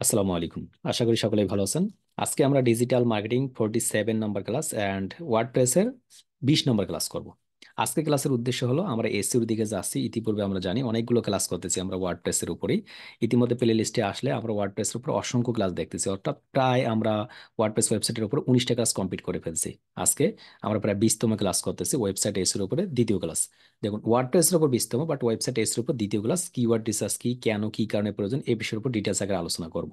আসসালামু আলাইকুম। আশা করি সকলেই ভালো আছেন। আজকে আমরা digital marketing 47 number class and ওয়ার্ডপ্রেসের 20 নম্বর ক্লাস করব। আজকে ক্লাসের উদ্দেশ্য হলো আমরা এসইওর দিকে যাচ্ছি। ইতিপূর্বে আমরা জানি অনেকগুলো ক্লাস করতেছি আমরা ওয়ার্ডপ্রেসের উপরেই। ইতিমধ্যে প্লে লিস্টে আসলে আমরা ওয়ার্ডপ্রেসের উপর অসংখ্য ক্লাস দেখতেছি, অর্থাৎ প্রায় আমরা ওয়ার্ডপ্রেস ওয়েবসাইটের উপর 19টা ক্লাস কমপ্লিট করে ফেলছি। আজকে আমরা প্রায় 20তম ক্লাস করতেছি ওয়েবসাইট এসইওর উপরে দ্বিতীয় ক্লাস। দেখুন, ওয়ার্ডপ্রেসের উপর 20তম, বাট ওয়েবসাইট এসইওর উপর দ্বিতীয় ক্লাস। কিওয়ার্ড রিসার্চ কি, কেন, কি কারণে প্রয়োজন, এই বিষয়ের উপর ডিটেলস আকারে আলোচনা করব।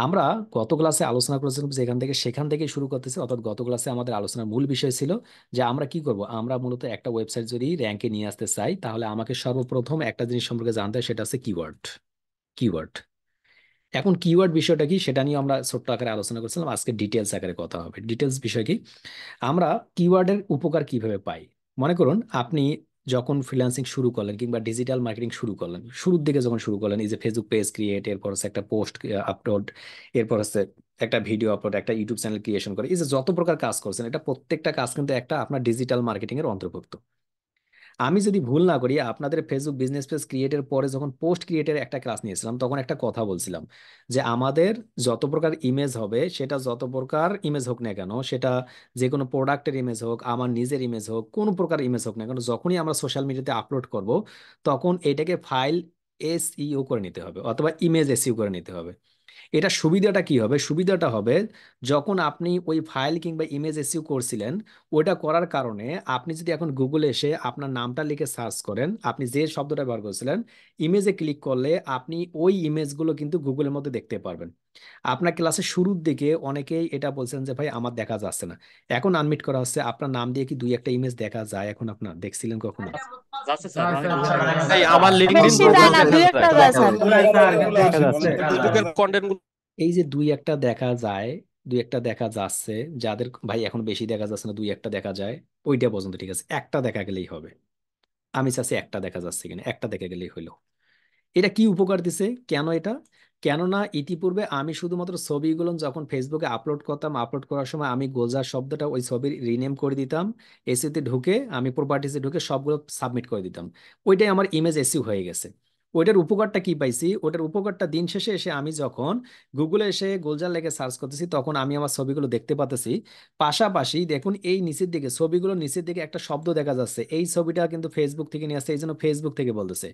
আমরা গত ক্লাসে আলোচনা করেছিলাম যেখান থেকে সেখান থেকে শুরু করতেছি, অর্থাৎ গত ক্লাসে আমাদের আলোচনার মূল বিষয় ছিল যে আমরা কি করব। আমরা মূলত একটা ওয়েবসাইট যদি র্যাঙ্কে নিয়ে আসতে চাই, তাহলে আমাকে সর্বপ্রথম একটা জিনিস সম্পর্কে জানতে হয়, সেটা হচ্ছে কিওয়ার্ড। কিওয়ার্ড এখন কিওয়ার্ড বিষয়টা কি সেটা নিয়ে আমরা ছোট্ট আকারে আলোচনা করছিলাম। আজকে ডিটেলস আকারে কথা হবে। ডিটেলস বিষয় কি, আমরা কিওয়ার্ডের উপকার কিভাবে পাই। মনে করুন আপনি যখন ফ্রিল্যান্সিং শুরু করলেন কিংবা ডিজিটাল মার্কেটিং শুরু করলেন, শুরুর দিকে যখন শুরু করলেন, এই যে ফেসবুক পেজ ক্রিয়েট, এরপর হচ্ছে একটা পোস্ট আপলোড, এরপর হচ্ছে একটা ভিডিও আপলোড, একটা ইউটিউব চ্যানেল ক্রিয়েশন করে, এই যে যত প্রকার কাজ করছেন, এটা প্রত্যেকটা কাজ কিন্তু একটা আপনার ডিজিটাল মার্কেটিং এর অন্তর্ভুক্ত। আমি যদি ভুল না করি, আপনাদের ফেসবুক বিজনেস পেজ ক্রিয়েটের পরে যখন পোস্ট ক্রিয়েটের একটা ক্লাস নিয়েছিলাম, তখন একটা কথা বলছিলাম যে আমাদের যত প্রকার ইমেজ হবে, সেটা যত প্রকার ইমেজ হোক না কেন, সেটা যে কোনো প্রোডাক্টের ইমেজ হোক, আমার নিজের ইমেজ হোক, কোনো প্রকার ইমেজ হোক না কেন, যখনই আমরা সোশ্যাল মিডিয়াতে আপলোড করব, তখন এটাকে ফাইল এসইও করে নিতে হবে অথবা ইমেজ এসইও করে নিতে হবে। এটা সুবিধাটা কি হবে? সুবিধাটা হবে, যখন আপনি ওই ফাইল কিংবা ইমেজ এসইও করছিলেন, ওটা করার কারণে আপনি যদি এখন গুগলে এসে আপনার নামটা লিখে সার্চ করেন, আপনি যে শব্দটা ব্যবহার করেছিলেন, ইমেজে ক্লিক করলে আপনি ওই ইমেজগুলো কিন্তু গুগলের মধ্যে দেখতে পারবেন। আপনার ক্লাসের শুরুর দিকে অনেকেই এটা বলছেন যে ভাই আমার দেখা যাচ্ছে না। এখন আনমিট করা হচ্ছে, আপনার নাম দিয়ে কি দুই একটা ইমেজ দেখা যায়? এখন আপনার দেখছিলেন কখনো? যাচ্ছে স্যার, হ্যাঁ অনেক স্যার, বেশি দেখা দেখা যায় যাচ্ছে। স্যার। এই আমার লিঙ্কডইন বেশি যায় প্রোফাইল না, দেখা দুই একটা যায়, যায় স্যার। দেখা যায় স্যার। ফেসবুকের কন্টেন্ট গুলো। এই যে দুই একটা দেখা যায়, দুই একটা দেখা যাচ্ছে, যাদের ভাই এখন বেশি দেখা যাচ্ছে না, দুই একটা দেখা যায়, ওইটা পর্যন্ত ঠিক আছে, একটা দেখা গেলেই হবে। আমি চাচ্ছি একটা দেখা যাচ্ছে কিনা, একটা দেখা গেলেই হইলো। এটা কি উপকার দিছে, কেন এটা? কেননা ইতিপূর্বে আমি শুধুমাত্র ছবিগুলো যখন ফেসবুকে আপলোড করতাম, আপলোড করার সময় আমি গোলজার শব্দটা ওই ছবির রিনেম করে দিতাম, এসিতে ঢুকে আমি প্রপার্টিসে ঢুকে সবগুলো সাবমিট করে দিতাম। ওইটাই আমার ইমেজ এসিও হয়ে গেছে। ওইটার উপকারটা কি পাইছি? ওটার উপকারটা দিন শেষে এসে আমি যখন গুগলে এসে গোলজার লেগে সার্চ করতেছি, তখন আমি আমার ছবিগুলো দেখতে পাচ্ছি। পাশাপাশি দেখুন, এই নিচের দিকে ছবিগুলো নিচের দিকে একটা শব্দ দেখা যাচ্ছে, এই ছবিটা কিন্তু ফেসবুক থেকে নিয়ে আসছে, এই জন্য ফেসবুক থেকে বলতেছে।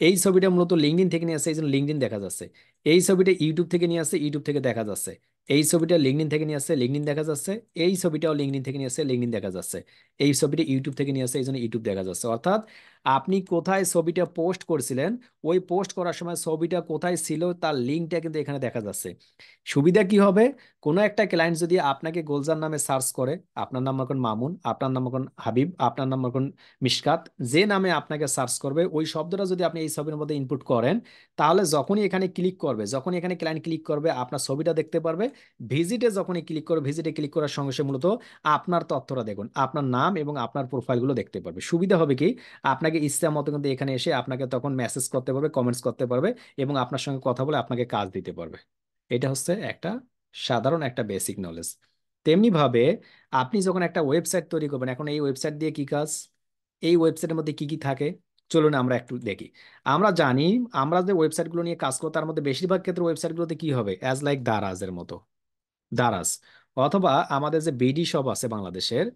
এই ছবিটা মূলত লিঙ্কডইন থেকে নিয়ে আসছে, এই জন্য লিঙ্কডইন দেখা যাচ্ছে। এই ছবিটা ইউটিউব থেকে নিয়ে আসছে, ইউটিউব থেকে দেখা যাচ্ছে। এই ছবিটা লিঙ্কডইন থেকে নিয়ে আসছে, লিঙ্কডইন দেখা যাচ্ছে। এই ছবিটাও লিঙ্কডইন থেকে নিয়ে আসছে, লিঙ্কডইন দেখা যাচ্ছে। এই ছবিটা ইউটিউব থেকে নিয়ে আসছে, এই জন্য ইউটিউব দেখা যাচ্ছে। অর্থাৎ আপনি কোথায় ছবিটা পোস্ট করছিলেন, ওই পোস্ট করার সময় ছবিটা কোথায় ছিল তার লিঙ্কটা কিন্তু এখানে দেখা যাচ্ছে। সুবিধা কি হবে? কোনো একটা ক্লায়েন্ট যদি আপনাকে গোলজার নামে সার্চ করে, আপনার নাম এখন মামুন, আপনার নাম এখন হাবিব, আপনার নাম এখন মিশকাত, যে নামে আপনাকে সার্চ করবে, ওই শব্দটা যদি আপনি এই ছবির মধ্যে ইনপুট করেন, তাহলে যখনই এখানে ক্লিক করবে, যখনই এখানে ক্লায়েন্ট ক্লিক করবে, আপনার ছবিটা দেখতে পারবে। ভিজিটে যখনই ক্লিক করবে, ভিজিটে ক্লিক করার সঙ্গে সঙ্গে মূলত আপনার তথ্যটা দেখুন, আপনার নাম এবং আপনার প্রোফাইলগুলো দেখতে পারবে। সুবিধা হবে কি, আপনাকে ইচ্ছা মতো কিন্তু এখানে এসে আপনাকে তখন মেসেজ করতে পারবে, কমেন্টস করতে পারবে, এবং আপনার সঙ্গে কথা বলে আপনাকে কাজ দিতে পারবে। এটা হচ্ছে একটা সাধারণ একটা বেসিক নলেজ। তেমনি ভাবে আপনি যখন একটা ওয়েবসাইট তৈরি করবেন, এখন এই ওয়েবসাইট দিয়ে কি কাজ, এই ওয়েবসাইটের মধ্যে কি কি থাকে, চলুন আমরা একটু দেখি। আমরা জানি, আমরা যে ওয়েবসাইটগুলো নিয়ে কাজ করব, তার মধ্যে বেশিরভাগ ক্ষেত্রে ওয়েবসাইটগুলোতে কি হবে, অ্যাজ লাইক দারাজের মতো। দারাজ অথবা আমাদের যে বিডি শপ আছে বাংলাদেশের,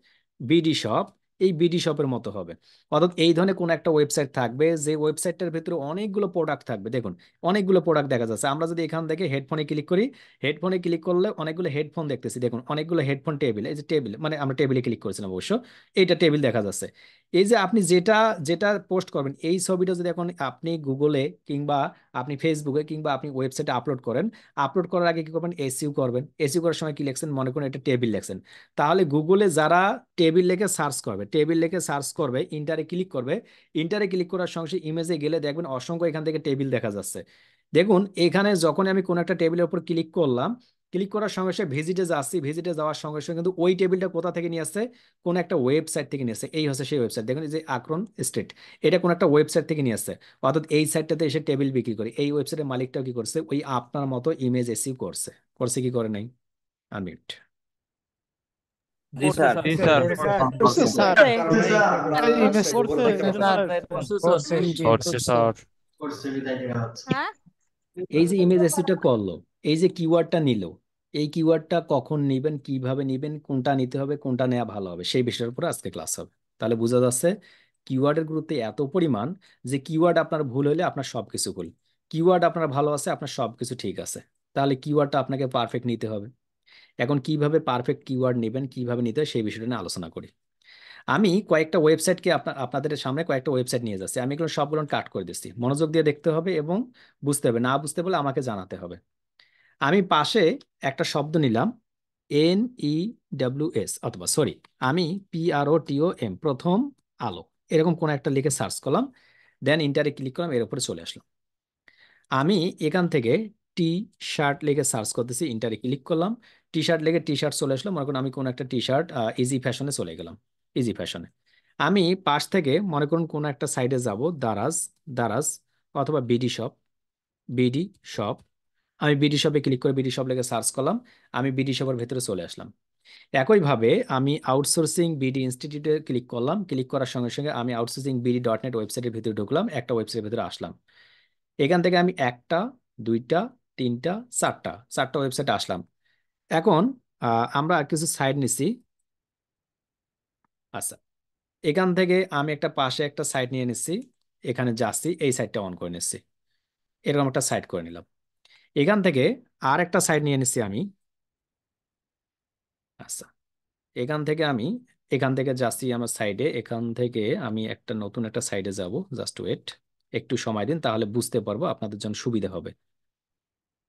বিডি শপ, এই বিডি শপের মতো হবে। অর্থাৎ এই ধরনের কোন একটা ওয়েবসাইট থাকবে, যে ওয়েবসাইটটার ভিতরে অনেকগুলো প্রোডাক্ট থাকবে। দেখুন, অনেকগুলো প্রোডাক্ট দেখা যাচ্ছে। আমরা যদি এখান থেকে হেডফোনে ক্লিক করি, হেডফোনে ক্লিক করলে অনেকগুলো হেডফোন দেখতেছি। দেখুন, অনেকগুলো হেডফোন টেবিল, এই যে টেবিল, মানে আমরা টেবিলে ক্লিক করেছিলাম অবশ্য, এইটা টেবিল দেখা যাচ্ছে। এই যে আপনি যেটা যেটা পোস্ট করবেন, এই ছবিটা যদি এখন আপনি গুগলে কিংবা আপনি ফেসবুকে কিংবা আপনি ওয়েবসাইটে আপলোড করেন, আপলোড করার আগে কি করবেন, এসইও করবেন। এসইও করার সময় কি লিখছেন, মনে করুন এটা টেবিল লিখছেন, তাহলে গুগলে যারা টেবিল লিখে সার্চ করবে, টেবিল লিখে সার্চ করবে, ইন্টারে ক্লিক করবে, ইন্টারে ক্লিক করার সঙ্গে সঙ্গে ইমেজে গেলে দেখবেন অসংখ্য এখান থেকে টেবিল দেখা যাচ্ছে। দেখুন, এখানে যখন আমি কোন একটা টেবিলের উপর ক্লিক করলাম, ক্লিক করার সঙ্গে সঙ্গে ভিজিটে যাচ্ছি, ভিজিটে যাওয়ার সঙ্গে সঙ্গে কিন্তু ওই টেবিলটা কোথা থেকে নিয়ে আসছে, কোন একটা ওয়েবসাইট থেকে নিয়ে আসছে। এই হচ্ছে সেই ওয়েবসাইট, দেখুন এই যে আকরন স্ট্রিট, এটা কোন একটা ওয়েবসাইট থেকে নিয়ে আসছে। অর্থাৎ এই সাইটটাতে এসে টেবিল বিক্রি করে, এই ওয়েবসাইটের মালিকটাও কি করছে, ওই আপনার মতো ইমেজ এসিও করছে। করছে কি করে নাই? আনমিউট। জি করছে স্যার। স্যার। জি স্যার। করছে স্যার। ইমেজ করছে স্যার। করছে করছে স্যার। হ্যাঁ, এই যে ইমেজ এসিটা করলো, এই যে কিওয়ার্ডটা নিল, এই কিওয়ার্ডটা কখন নিবেন, কিভাবে নিবেন, কোনটা নিতে হবে, কোনটা নেওয়া ভালো হবে, সেই বিষয়ের উপর আজকে ক্লাস হবে। তাহলে বোঝা যাচ্ছে কিওয়ার্ডের গুরুত্ব এত পরিমাণ যে কিওয়ার্ড আপনার ভুল হলে আপনার সবকিছু ভুল, কিওয়ার্ড আপনার ভালো আছে আপনার সবকিছু ঠিক আছে। তাহলে কিওয়ার্ডটা আপনাকে পারফেক্ট নিতে হবে। এখন কিভাবে পারফেক্ট কিওয়ার্ড নেবেন, কিভাবে নিতে হয়, সেই বিষয়টা নিয়ে আলোচনা করি। আমি কয়েকটা ওয়েবসাইটকে আপনাদের সামনে কয়েকটা ওয়েবসাইট নিয়ে যাচ্ছি। আমি এগুলো সবগুলো কাট করে দিচ্ছি, মনোযোগ দিয়ে দেখতে হবে এবং বুঝতে হবে, না বুঝতে বলে আমাকে জানাতে হবে। আমি পাশে একটা শব্দ নিলাম, NEWS, অথবা সরি, আমি PROTOM, প্রথম আলো, এরকম কোন একটা লিখে সার্চ করলাম, দেন ইন্টারে ক্লিক করলাম, এর উপরে চলে আসলাম। আমি এখান থেকে টি শার্ট লিখে সার্চ করতেছি, ইন্টারে ক্লিক করলাম, টি শার্ট লিখে টি শার্ট চলে আসলো। মনে করুন আমি কোন একটা টি শার্ট ইজি ফ্যাশনে চলে গেলাম, ইজি ফ্যাশনে। আমি পাশ থেকে মনে করুন কোন একটা সাইডে যাব, দারাজ, দারাজ, অথবা বিডি শপ, বিডি শপ। আমি বিডি শপে ক্লিক করে বিডি শপ লিখে সার্চ করলাম, আমি বিডি শপের ভেতরে চলে আসলাম। একইভাবে আমি আউটসোর্সিং বিডি ইনস্টিটিউটে ক্লিক করলাম, ক্লিক করার সঙ্গে সঙ্গে আমি outsourcing.bd.net ওয়েবসাইটের ভিতরে ঢুকলাম, একটা ওয়েবসাইটের ভিতরে আসলাম। এখান থেকে আমি একটা, দুইটা, তিনটা, চারটা, চারটা ওয়েবসাইটে আসলাম। এখন আমরা কিছু সাইট নিছি। আচ্ছা, এখান থেকে আমি একটা পাশে একটা সাইট নিয়ে নিচ্ছি, এখানে যাচ্ছি, এই সাইটটা অন করে নিচ্ছি, এরকম একটা সাইট করে নিলাম। এখান থেকে আর একটা সাইট নিয়ে নিচ্ছি আমি। আচ্ছা, এখান থেকে যাচ্ছি আমার সাইডে, এখান থেকে আমি একটা নতুন একটা সাইডে যাব, জাস্ট ওয়েট, একটু সময় দিন, তাহলে বুঝতে পারবো, আপনাদের জন্য সুবিধা হবে।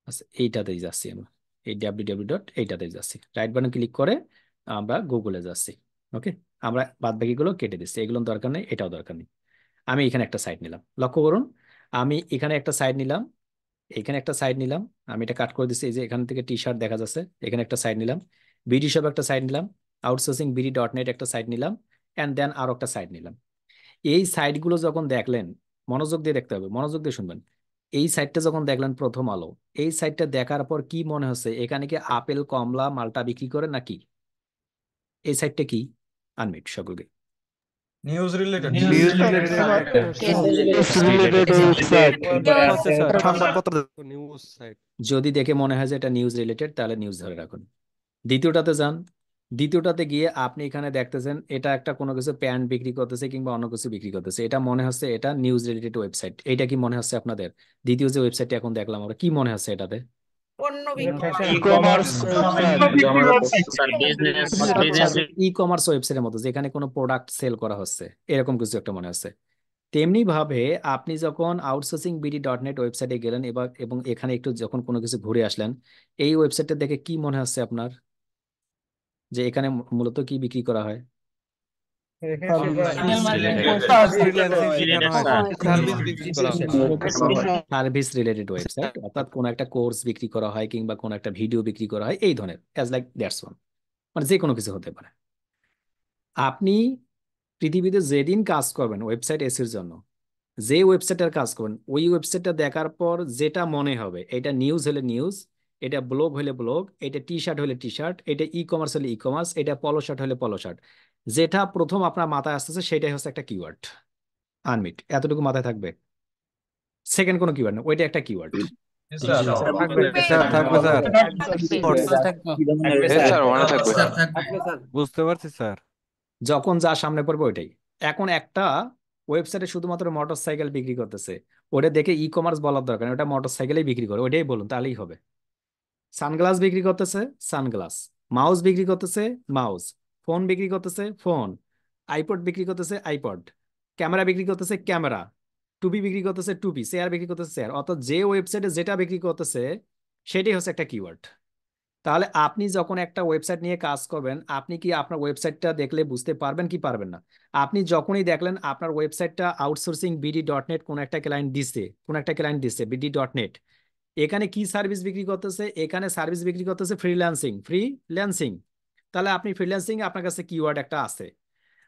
আচ্ছা, এইটাতেই যাচ্ছি আমরা, এই এইটাতেই যাচ্ছি, রাইট বাটন ক্লিক করে আমরা গুগলে যাচ্ছি। ওকে, আমরা বাদ বাকিগুলো কেটে দিচ্ছি, এগুলো দরকার নেই, এটাও দরকার নেই। আমি এখানে একটা সাইট নিলাম, লক্ষ্য করুন, আমি এখানে একটা সাইট নিলাম, এখানে একটা সাইড নিলাম, আমি এটা কাট করে দিচ্ছি, এই যে এখান থেকে টি শার্ট দেখা যাচ্ছে, এখানে একটা সাইড নিলাম, বিডি শপ একটা সাইড নিলাম, outsourcing.bd.net একটা সাইড নিলাম, অ্যান্ড দেন আরো একটা সাইড নিলাম। এই সাইটগুলো যখন দেখলেন, মনোযোগ দিয়ে দেখতে হবে, মনোযোগ দিয়ে শুনবেন। এই সাইটটা যখন দেখলেন প্রথম আলো, এই সাইটটা দেখার পর কি মনে হচ্ছে, এখানে কি আপেল কমলা মালটা বিক্রি করে নাকি? এই সাইটটা কি? আনমিট সকলকে। News related news related website হচ্ছে স্যার সংবাদপত্র নিউজ সাইট। যদি দেখে মনে হয় যে এটা নিউজ রিলেটেড, তাহলে নিউজ ধরে রাখুন। দ্বিতীয়টাতে যান, দ্বিতীয়টাতে গিয়ে আপনি এখানে দেখতেছেন এটা একটা কোনো কিছু প্যান্ট বিক্রি করতেছে কিংবা অন্য কিছু বিক্রি করতেছে, এটা মনে হচ্ছে এটা নিউজ রিলেটেড ওয়েবসাইট। এটা কি মনে হচ্ছে আপনাদের? দ্বিতীয় যে ওয়েবসাইটটি এখন দেখলাম আমরা, কি মনে হচ্ছে এটাতে? E commerce sir business e commerce ওয়েবসাইটের মতো, যেখানে কোনো প্রোডাক্ট সেল করা হচ্ছে, এরকম কিছু একটা মনে হচ্ছে। তেমনি ভাবে আপনি যখন outsourcing.bd.net ওয়েবসাইটে গেলেন এবার, এবং এখানে একটু যখন কোনো কিছু ঘুরে আসলেন, এই ওয়েবসাইটটা দেখে কি মনে হচ্ছে আপনার, যে এখানে মূলত কি বিক্রি করা হয়? সার্ভিস বিক্রি করা হয় সার্ভিস রিলেটেড ওয়েবসাইট, অর্থাৎ কোন একটা কোর্স বিক্রি করা হয় কিংবা কোন একটা ভিডিও বিক্রি করা হয়, এই ধরনের, অ্যাজ লাইক দ্যাটস ওয়ান, মানে যে কোনো কিছু হতে পারে। আপনি পৃথিবীতে যেদিন কাজ করবেন ওয়েবসাইট এসির জন্য, যে ওয়েবসাইটের কাজ করবেন, ওই ওয়েবসাইটটা দেখার পর যেটা মনে হবে, এটা নিউজ হলে নিউজ, এটা ব্লগ হলে ব্লগ, এটা টি শার্ট হলে টি শার্ট, এটা ই কমার্স হলে ই কমার্স, এটা পলো শার্ট হলে পলো শার্ট, যেটা প্রথম আপনার মাথায় আসতেছে সেটাই হচ্ছে একটা কিওয়ার্ড। আনমিট, এতটুকু মাথায় থাকবে, সেকেন্ড কোনো কিওয়ার্ড না, ওইটা একটা কিওয়ার্ড। স্যার থাকবে স্যার স্যার মনে থাকবে বুঝতে পারছি স্যার যখন যা সামনে পড়বে ওইটাই। এখন একটা ওয়েবসাইটে শুধুমাত্র মোটর সাইকেল বিক্রি করতেছে, ওটা দেখে ই কমার্স বলার দরকার নেই, ওটা মোটর সাইকেলেই বিক্রি করে, ওইটাই বলুন, তাহলেই হবে। সানগ্লাস বিক্রি করতেছে, সানগ্লাস, মাউস বিক্রি করতেছে, মাউস, ফোন বিক্রি করতেছে, ফোন, আইপড বিক্রি করতেছে, আইপড, ক্যামেরা বিক্রি করতেছে, ক্যামেরা, টুপি বিক্রি করতেছে, টুপি, চেয়ার বিক্রি করতেছে, চেয়ার। অর্থাৎ যে ওয়েবসাইটে যেটা বিক্রি করতেছে সেটাই হচ্ছে একটা কিওয়ার্ড। তাহলে আপনি যখন একটা ওয়েবসাইট নিয়ে কাজ করবেন, আপনি কি আপনার ওয়েবসাইটটা দেখলে বুঝতে পারবেন কি পারবেন না? আপনি যখনই দেখলেন আপনার ওয়েবসাইটটা outsourcing.bd.net কোন একটা ক্লায়েন্ট দিচ্ছে, কোন একটা ক্লায়েন্ট দিচ্ছে bd.net, এখানে কি সার্ভিস বিক্রি করতেছে? এখানে সার্ভিস বিক্রি করতেছে ফ্রিল্যান্সিং, ফ্রিল্যান্সিং। তাহলে আপনি ফ্রিল্যান্সিং, আপনার কাছে কিওয়ার্ড একটা আছে।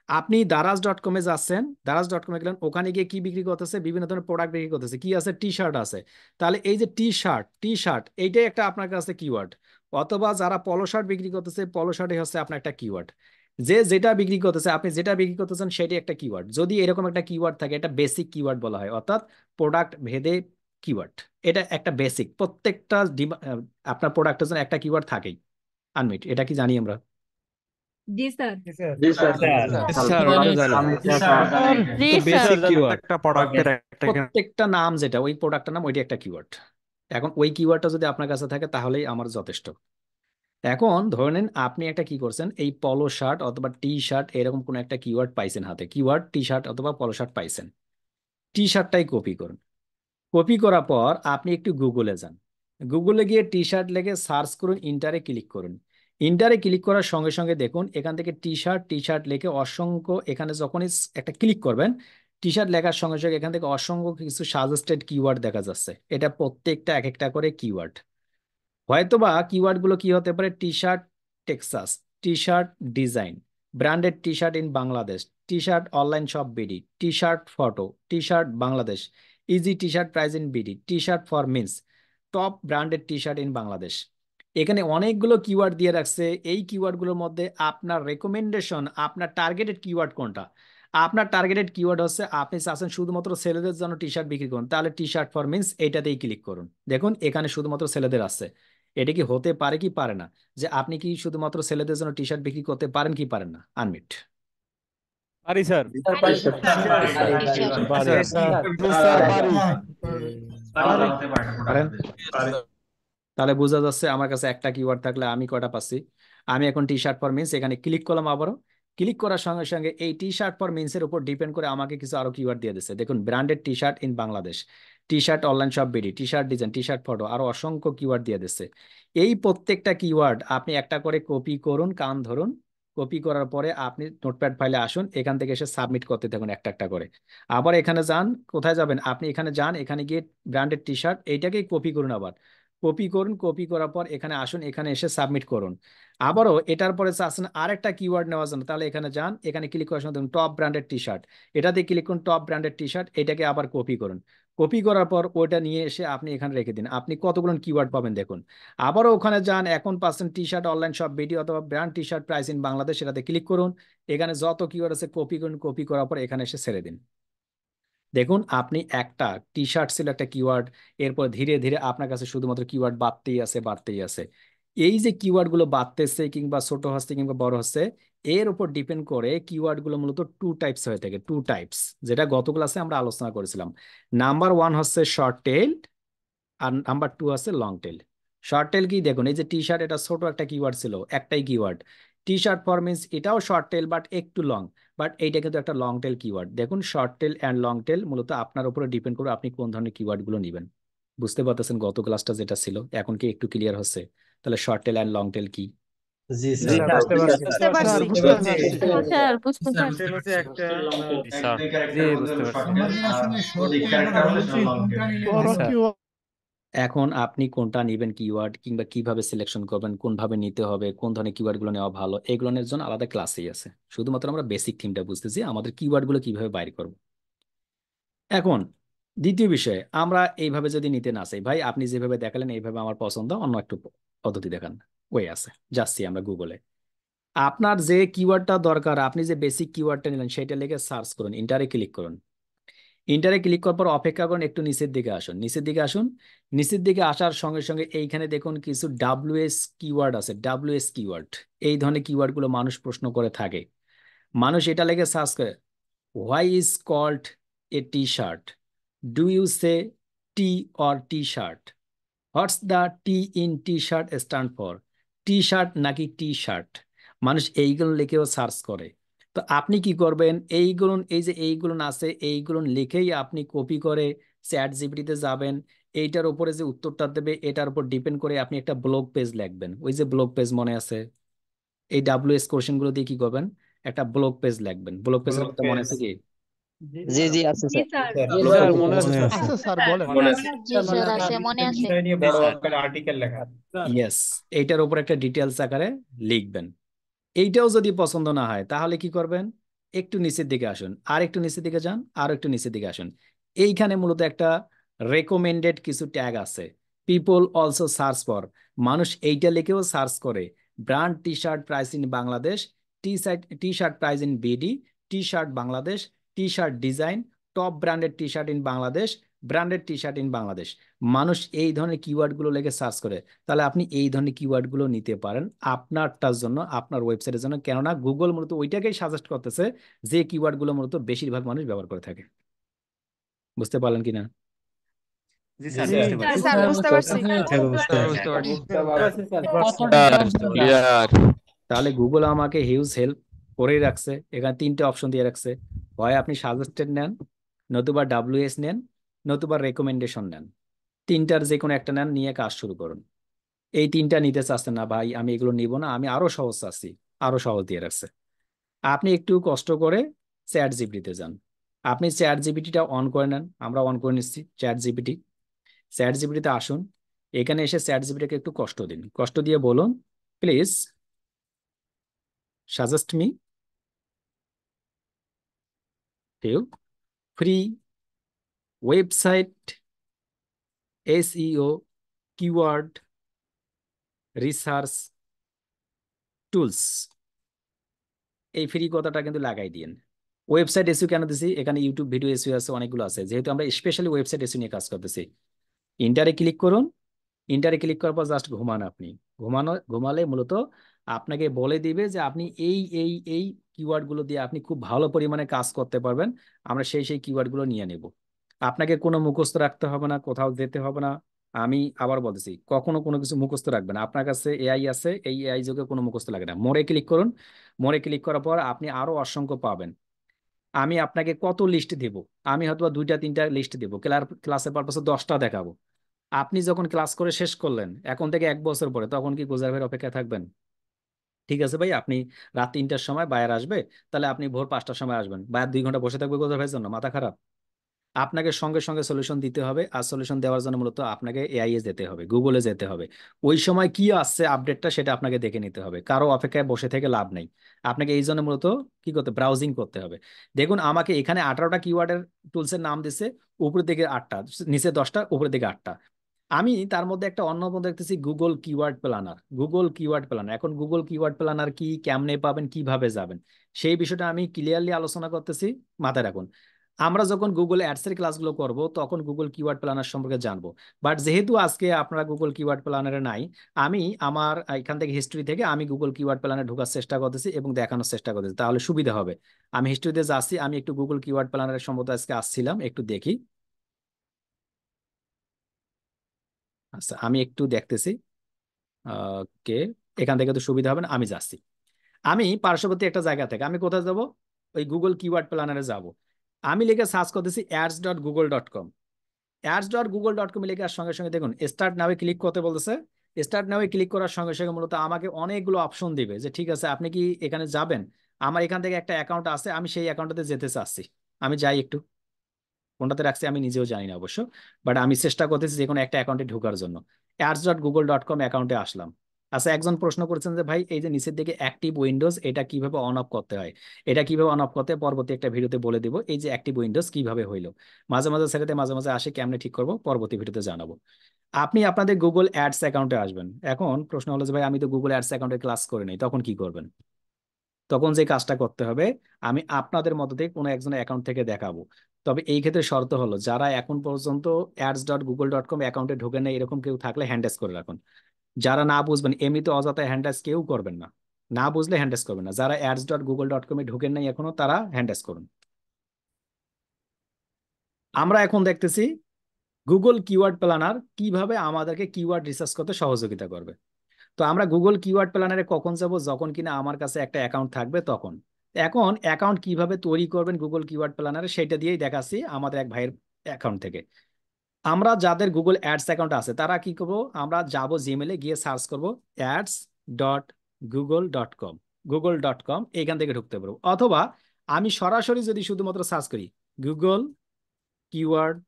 আপনি দারাজ.কমে যাচ্ছেন, দারাজ.কমে গেলেন, ওখানে গিয়ে কি বিক্রি করতেছে? বিভিন্ন ধরনের প্রোডাক্ট বিক্রি করতেছে, কি আছে? টি শার্ট আছে। তাহলে এই যে টি শার্ট, টি শার্ট, এইটাই একটা আপনার কাছে কিওয়ার্ড। অথবা যারা পলো শার্ট বিক্রি করতেছে, পলো শার্টই হচ্ছে আপনার একটা কিওয়ার্ড। যে যেটা বিক্রি করতেছে, আপনি যেটা বিক্রি করতেছেন সেটাই একটা কিওয়ার্ড। যদি এরকম একটা কিওয়ার্ড থাকে, এটা বেসিক কিওয়ার্ড বলা হয়, অর্থাৎ প্রোডাক্ট ভেদে কিওয়ার্ড। এটা একটা বেসিক, প্রত্যেকটা আপনার প্রোডাক্টের জন্য একটা কিওয়ার্ড থাকেই। আনমিট, এটা কি জানি আমরা? জি স্যার। স্যার ওটা জানি জি তো স্যার। বেসিক কিওয়ার্ড একটা প্রোডাক্টের একটা প্রত্যেকটা নাম যেটা ওই প্রোডাক্টের নাম ওইটা একটা কিওয়ার্ড। এখন ওই কিওয়ার্ডটা যদি আপনার কাছে থাকে তাহলেই আমার যথেষ্ট। এখন ধরে নিন আপনি একটা কি করছেন, এই পলো শার্ট অথবা টি শার্ট এরকম কোন একটা কিওয়ার্ড পাইছেন, হাতে কিওয়ার্ড টি শার্ট অথবা পলো শার্ট পাইছেন। টি শার্টটাই কপি করুন। কপি করার পর আপনি একটু গুগলে যান। গুগলে গিয়ে টি শার্ট লিখে সার্চ করুন, ইন্টারে ক্লিক করুন। ইন্টারে ক্লিক করার সঙ্গে সঙ্গে দেখুন এখান থেকে টি শার্ট লিখে অসংখ্য, এখানে যখনই একটা ক্লিক করবেন টি শার্ট লেখার সঙ্গে সঙ্গে এখান থেকে অসংখ্য কিছু সাজেস্টেড কিওয়ার্ড দেখা যাচ্ছে। এটা প্রত্যেকটা এক একটা করে কিওয়ার্ড। হয়তোবা কিওয়ার্ড গুলো কি হতে পারে, T shirt Texas, T shirt design, branded T shirt in Bangladesh, T shirt online shop BD, T shirt photo, T shirt Bangladesh, easy T shirt price in BD, T shirt for means, top branded T shirt in Bangladesh. এখানে অনেকগুলো keyword দিয়ে রাখছে। এই keyword গুলোর মধ্যে আপনার recommendation, আপনার targeted keyword কোনটা? আপনার টার্গেটেড কিওয়ার্ড হচ্ছে আপনি চাচ্ছেন শুধুমাত্র ছেলেদের জন্য টি শার্ট বিক্রি করুন, তাহলে টি শার্ট ফর মিন্স এইটাতেই ক্লিক করুন। দেখুন এখানে শুধুমাত্র ছেলেদের আছে। এটা কি হতে পারে কি পারে না, যে আপনি কি শুধুমাত্র ছেলেদের জন্য টি শার্ট বিক্রি করতে পারেন কি পারেন না? আনমিট। পারি স্যার পারি পারি স্যার পারি পারেন? তাহলে বোঝা যাচ্ছে আমার কাছে একটা কিওয়ার্ড থাকলে আমি কয়টা পাচ্ছি। আমি এখন টি শার্ট ফর মিন্স এখানে ক্লিক করলাম, আবারও ক্লিক করার সঙ্গে সঙ্গে এই টি শার্ট ফর মিন্স এর উপর ডিপেন্ড করে আমাকে কিছু আরো কিওয়ার্ড দিয়ে দিচ্ছে। দেখুন branded T shirt in Bangladesh, T shirt online shop BD, T shirt design, T shirt photo, আরো অসংখ্য কিওয়ার্ড দিয়ে দিচ্ছে। এই প্রত্যেকটা কিওয়ার্ড আপনি একটা করে কপি করুন, কান ধরুন। কপি করার পরে আপনি নোটপ্যাড ফাইলে আসুন, এখান থেকে এসে সাবমিট করতে থাকুন একটা একটা করে। আবার এখানে যান, কোথায় যাবেন আপনি? এখানে যান, এখানে গিয়ে ব্র্যান্ডেড টি শার্ট এইটাকেই কপি করুন, আবার কপি করুন। কপি করার পর এখানে আসুন, এখানে এসে সাবমিট করুন। আবারও এটার পরে চাচ্ছেন আরেকটা কিওয়ার্ড নেওয়ার জন্য, তাহলে এখানে যান, এখানে ক্লিক করার সময় দেখুন টপ ব্র্যান্ডেড টি শার্ট, এটাতে ক্লিক করুন, টপ ব্র্যান্ডেড টি শার্ট, এটাকে আবার কপি করুন। কপি করার পর ওইটা নিয়ে এসে আপনি এখানে রেখে দিন। আপনি কতগুলো কিওয়ার্ড পাবেন দেখুন। আবারও ওখানে যান, এখন পাচ্ছেন T shirt online shop video অথবা brand T shirt price in Bangladesh, এটাতে ক্লিক করুন। এখানে যত কিওয়ার্ড আছে কপি করুন, কপি করার পর এখানে এসে ছেড়ে দিন। দেখুন আপনি একটা টি শার্ট ছিল একটা কিওয়ার্ড, এরপর ধীরে ধীরে আপনার কাছে শুধুমাত্র কিওয়ার্ড বাড়তেই আছে, বাড়তেই আছে। এই যে কিওয়ার্ড গুলো বাড়তেছে কিংবা ছোট হচ্ছে কিংবা বড় হচ্ছে, এর উপর ডিপেন্ড করে কিওয়ার্ড গুলো মূলত টু টাইপস হয়ে থাকে, টু টাইপস, যেটা গত ক্লাসে আমরা আলোচনা করেছিলাম। নাম্বার ওয়ান হচ্ছে শর্ট টেল, আর নাম্বার টু আছে লং টেল। শর্ট টেল কি, দেখুন এই যে টি শার্ট, এটা ছোট একটা কিওয়ার্ড ছিল, একটাই keyword. T shirt for means এটাও শর্ট টেল বাট একটু লং, বাট এইটা কিন্তু একটা লং টেল কিওয়ার্ড। দেখুন short tail and long tail মূলত আপনার উপরে ডিপেন্ড করে আপনি কোন ধরনের কিওয়ার্ড গুলো নেবেন। বুঝতে পারতেছেন গত ক্লাসটা যেটা ছিল, এখন কি একটু ক্লিয়ার হচ্ছে? তাহলে short tail and long tail কি? জি জি স্যার বুঝতে পারছি বুঝতে পারছি। বুঝতে পারছি স্যার বুঝতে পারছি। হচ্ছে একটা জি স্যার জি বুঝতে পারছি আমাদের আসলে শর্ট আমরা বলছি কোনটা নিলে ভালো জি স্যার এখন আপনি কোনটা নেবেন কিওয়ার্ড, কিংবা কিভাবে সিলেকশন করবেন, কোনভাবে নিতে হবে, কোন ধরনের কিওয়ার্ড গুলো নেওয়া ভালো, এগুলোর জন্য আলাদা ক্লাসই আছে। শুধুমাত্র আমরা বেসিক থিমটা বুঝতেছি, আমাদের কিওয়ার্ড গুলো কিভাবে বাইর করব। এখন দ্বিতীয় বিষয়ে আমরা এইভাবে যদি নিতে না চাই, ভাই আপনি যেভাবে দেখালেন এইভাবে আমার পছন্দ, অন্য একটু পদ্ধতি দেখান, ওই আছে, যাচ্ছি আমরা গুগলে। আপনার যে কিওয়ার্ডটা দরকার, আপনি যে বেসিক কিওয়ার্ডটা নিলেন সেটা লিখে সার্চ করুন, ইন্টারে ক্লিক করুন। ইন্টারে ক্লিক করার পর অপেক্ষা করুন, একটু নিচের দিকে আসুন, নিচের দিকে আসুন। নিচের দিকে আসার সঙ্গে সঙ্গে এইখানে দেখুন কিছু ডাব্লিউএস কিওয়ার্ড আছে, ডাব্লিউএস কিওয়ার্ড। এই ধরনের কিওয়ার্ড গুলো মানুষ প্রশ্ন করে থাকে। মানুষ এটা লিখে সার্চ করে, why is called a T shirt, do you say T or T shirt, what's the T in T shirt stand for, T shirt নাকি টি শার্ট। মানুষ এইগুলো লিখেও সার্চ করে। তো আপনি কি করবেন, এইগুলো এই যে এইগুলো আছে এইগুলো লিখেই আপনি কপি করে চ্যাট জিপিটিতে যাবেন। এইটার উপরে যে উত্তরটা দেবে এটার উপর ডিপেন্ড করে আপনি একটা ব্লগ পেজ লিখবেন। ওই যে ব্লগ পেজ মনে আছে, এই ডাব্লিউএস কোশ্চেন গুলো দিয়ে কি করবেন, একটা ব্লগ পেজ লিখবেন। ব্লগ পেজের কথা মনে আছে কি? জি জি আছে জি স্যার। স্যার। জি স্যার মনে আছে স্যার আছে স্যার বলেন মনে আছে জি স্যার আছে মনে আছে। নিয়ে বড় আকারে আর্টিকেল লেখা ইয়েস, এইটার উপর একটা ডিটেলস আকারে লিখবেন। এইটাও যদি পছন্দ না হয় তাহলে কি করবেন, একটু নিচের দিকে আসুন, আর একটু নিচের দিকে যান, আর একটু নিচের দিকে আসুন। এইখানে মূলত একটা রেকমেন্ডেড কিছু ট্যাগ আছে, পিপল অলসো সার্চ ফর। মানুষ এইটা লিখেও সার্চ করে, brand T shirt price in Bangladesh, T shirt price in BD, T shirt Bangladesh, T shirt design, top branded T shirt in Bangladesh, branded T shirt in Bangladesh, মানুষ এই ধরনের keyword গুলো লেগে সার্চ করে, তাহলে আপনি এই ধরনের কিওয়ার্ড গুলো নিতে পারেন আপনারটার জন্য, আপনার ওয়েবসাইটের জন্য। কেননা গুগল মূলত ওইটাকেই সাজেস্ট করতেছে যে কিওয়ার্ড গুলো মূলত বেশিরভাগ মানুষ ব্যবহার করে থাকে। বুঝতে পারলেন কিনা? জি স্যার জি বুঝতে পারছি। স্যার বুঝতে পারছি। বুঝতে পারছি। ক্লিয়ার। তাহলে গুগল আমাকে হিউজ হেল্প করেই রাখছে। এখানে তিনটে অপশন দিয়ে রাখছে, হয় আপনি সাজেস্টেড নেন, নতুবা ডাব্লিউএস নেন, নতুবা রেকমেন্ডেশন নেন। তিনটার যে কোনো একটা নেন, নিয়ে কাজ শুরু করুন। এই তিনটা নিতে চাচ্ছেন না ভাই, আমি এগুলো নিব না, আমি আরো সহজ চাচ্ছি, আরো সহজ দিয়ে রাখছে। আপনি একটু কষ্ট করে চ্যাট জিপিটিতে যান, আপনি চ্যাট জিপিটিটা অন করে নেন, আমরা অন করে নিচ্ছি চ্যাট জিপিটি। চ্যাট জিপিটিতে আসুন, এখানে এসে চ্যাট জিপিটিকে একটু কষ্ট দিন, কষ্ট দিয়ে বলুন please suggest me few free website SEO keyword research tools। এই ফ্রি কথাটা কিন্তু লাগাই দিয়েন। ওয়েবসাইট এসইও কেন দিছি? এখানে ইউটিউব ভিডিও এসইও আছে, অনেকগুলো আছে, যেহেতু আমরা স্পেশালি ওয়েবসাইট এসইও নিয়ে কাজ করতেছি। ইন্টারে ক্লিক করুন, ইন্টারে ক্লিক করার পর জাস্ট ঘুমান। আপনি ঘুমালে মূলত আপনাকে বলে দিবে যে আপনি এই কিওয়ার্ড গুলো দিয়ে আপনি খুব ভালো পরিমাণে কাজ করতে পারবেন। আমরা সেই কিওয়ার্ড গুলো নিয়ে নেব। আপনাকে কোনো মুখস্থ রাখতে হবে না, কোথাও যেতে হবে না। আমি আবার বলতেছি, কখনো কোনো কিছু মুখস্থ রাখবেন না। আপনার কাছে এআই আছে, এই এআই যোগে কোনো মুখস্থ লাগে না। মোরে ক্লিক করুন, মোরে ক্লিক করার পর আপনি আরো অসংখ্য পাবেন। আমি আপনাকে কত লিস্ট দেব? আমি হয়তো 2টা 3টা লিস্ট দেবো, ক্লাসের পারপাসে 10টা দেখাবো। আপনি যখন ক্লাস করে শেষ করলেন এখন থেকে 1 বছর পরে, তখন কি গোজার ভাইয়ের অপেক্ষায় থাকবেন? ঠিক আছে ভাই, আপনি রাত 3টার সময় বায়ার আসবে, তাহলে আপনি ভোর 5টার সময় আসবেন, বায়ার 2 ঘন্টা বসে থাকবে গোজার ভাইয়ের জন্য? মাথা খারাপ। আপনাকে সঙ্গে সঙ্গে সলিউশন দিতে হবে, আর সলিউশন দেওয়ার জন্য মূলত আপনাকে এআই এ যেতে হবে, গুগলে যেতে হবে। ওই সময় কি আসছে আপডেটটা, সেটা আপনাকে দেখে নিতে হবে। কারো অপেক্ষায় বসে থেকে লাভ নেই। আপনাকে এই জন্য মূলত কি করতে, ব্রাউজিং করতে হবে। দেখুন আমাকে এখানে 18টা কিওয়ার্ডের টুলসের নাম দিছে, উপরের দিকে 8টা, নিচে 10টা, উপরের দিকে 8টা। আমি তার মধ্যে একটা অন্য মধ্যে দেখতেছি Google keyword planner. Google keyword planner, এখন গুগল কিওয়ার্ড প্ল্যানার কি, কেমনে পাবেন, কিভাবে যাবেন, সেই বিষয়টা আমি ক্লিয়ারলি আলোচনা করতেছি। মাথায় রাখুন, আমরা যখন গুগল অ্যাডস এর ক্লাসগুলো করব তখন গুগল কিওয়ার্ড প্ল্যানার সম্পর্কে জানবো। বাট যেহেতু আজকে আপনারা গুগল কিওয়ার্ড প্ল্যানারে নাই, আমি আমার এখান থেকে হিস্ট্রি থেকে আমি গুগল কিওয়ার্ড প্ল্যানারে ঢোকার চেষ্টা করতেছি এবং দেখানোর চেষ্টা করতেছি, তাহলে সুবিধা হবে। আমি হিস্ট্রিতে যাচ্ছি, আমি একটু গুগল কিওয়ার্ড প্ল্যানারের সম্পর্কে আজকে আসছিলাম, একটু দেখি। আচ্ছা আমি একটু দেখতেছি। ওকে, এখান থেকে তো সুবিধা হবে না, আমি যাচ্ছি। আমি পার্শ্ববর্তী একটা জায়গা থেকে আমি কোথায় যাব? ওই গুগল কিওয়ার্ড প্ল্যানারে যাব। আমি লিখে সার্চ করতেছি ads.google.com। ads.google.com লিখে আর সঙ্গে সঙ্গে দেখুন স্টার্ট নাও ক্লিক করতে বলতেছে। স্টার্ট নাও ক্লিক করার সঙ্গে সঙ্গে মূলত আমাকে অনেকগুলো অপশন দিবে যে ঠিক আছে আপনি কি এখানে যাবেন। আমার এখান থেকে একটা অ্যাকাউন্ট আছে, আমি সেই অ্যাকাউন্টটাতে যেতে চাচ্ছি। আমি যাই একটু, কোনটাতে রাখছি আমি নিজেও জানি না অবশ্য, বাট আমি চেষ্টা করতেছি যে কোনো একটা অ্যাকাউন্টে ঢোকার জন্য। ads.google.com অ্যাকাউন্টে আসলাম। আচ্ছা একজন প্রশ্ন করেছেন যে ভাই এই যে নিচের দিকে অ্যাক্টিভ উইন্ডোজ, এটা কিভাবে অন অফ করতে হয়? এটা কিভাবে অন অফ করতে হয় পরবর্তী একটা ভিডিওতে বলে দিব। এই যে অ্যাক্টিভ উইন্ডোজ কিভাবে হইলো, মাঝে মাঝে ছেড়েতে মাঝে মাঝে আসে, কেমনে ঠিক করবো পরবর্তী ভিডিওতে জানাবো। আপনি আপনাদের গুগল অ্যাডস অ্যাকাউন্টে আসবেন। এখন প্রশ্ন হলো যে ভাই আমি তো গুগল অ্যাডস অ্যাকাউন্টে ক্লাস করে নাই, তখন কি করবেন? তখন যে কাজটা করতে হবে, আমি আপনাদের মধ্যে থেকে কোনো একজনের অ্যাকাউন্ট থেকে দেখাবো। তবে এই ক্ষেত্রে শর্ত হলো, যারা এখন পর্যন্ত ads.google.com অ্যাকাউন্টে ঢোকে না এরকম কেউ থাকলে হ্যান্ডেস করে রাখুন। যারা না বুঝবেন, এমনিতে অযথা হ্যান্ডেস কেউ করবেন না, না বুঝলে হ্যান্ডেস করবেন না। যারা ads.google.com এ ঢোকেন নাই এখনো, তারা হ্যান্ডেস করুন। আমরা এখন দেখতেছি গুগল কিওয়ার্ড প্ল্যানার কিভাবে আমাদেরকে কিওয়ার্ড রিসার্চ করতে সহযোগিতা করবে। তো আমরা গুগল কিওয়ার্ড প্ল্যানারে কখন যাব? যখন কিনা আমার কাছে একটা অ্যাকাউন্ট থাকবে তখন। এখন অ্যাকাউন্ট কিভাবে তৈরি করবেন গুগল কিওয়ার্ড প্ল্যানারে, সেটা দিয়েই দেখাচ্ছি আমাদের এক ভাইয়ের অ্যাকাউন্ট থেকে। আমরা যাদের গুগল অ্যাডস অ্যাকাউন্ট আছে তারা কি করবো, আমরা যাব জিমেলে গিয়ে সার্চ করব ads.google.com, google.com, এইখান থেকে ঢুকতে পারবো। অথবা আমি সরাসরি যদি শুধুমাত্র সার্চ করি গুগল কিওয়ার্ড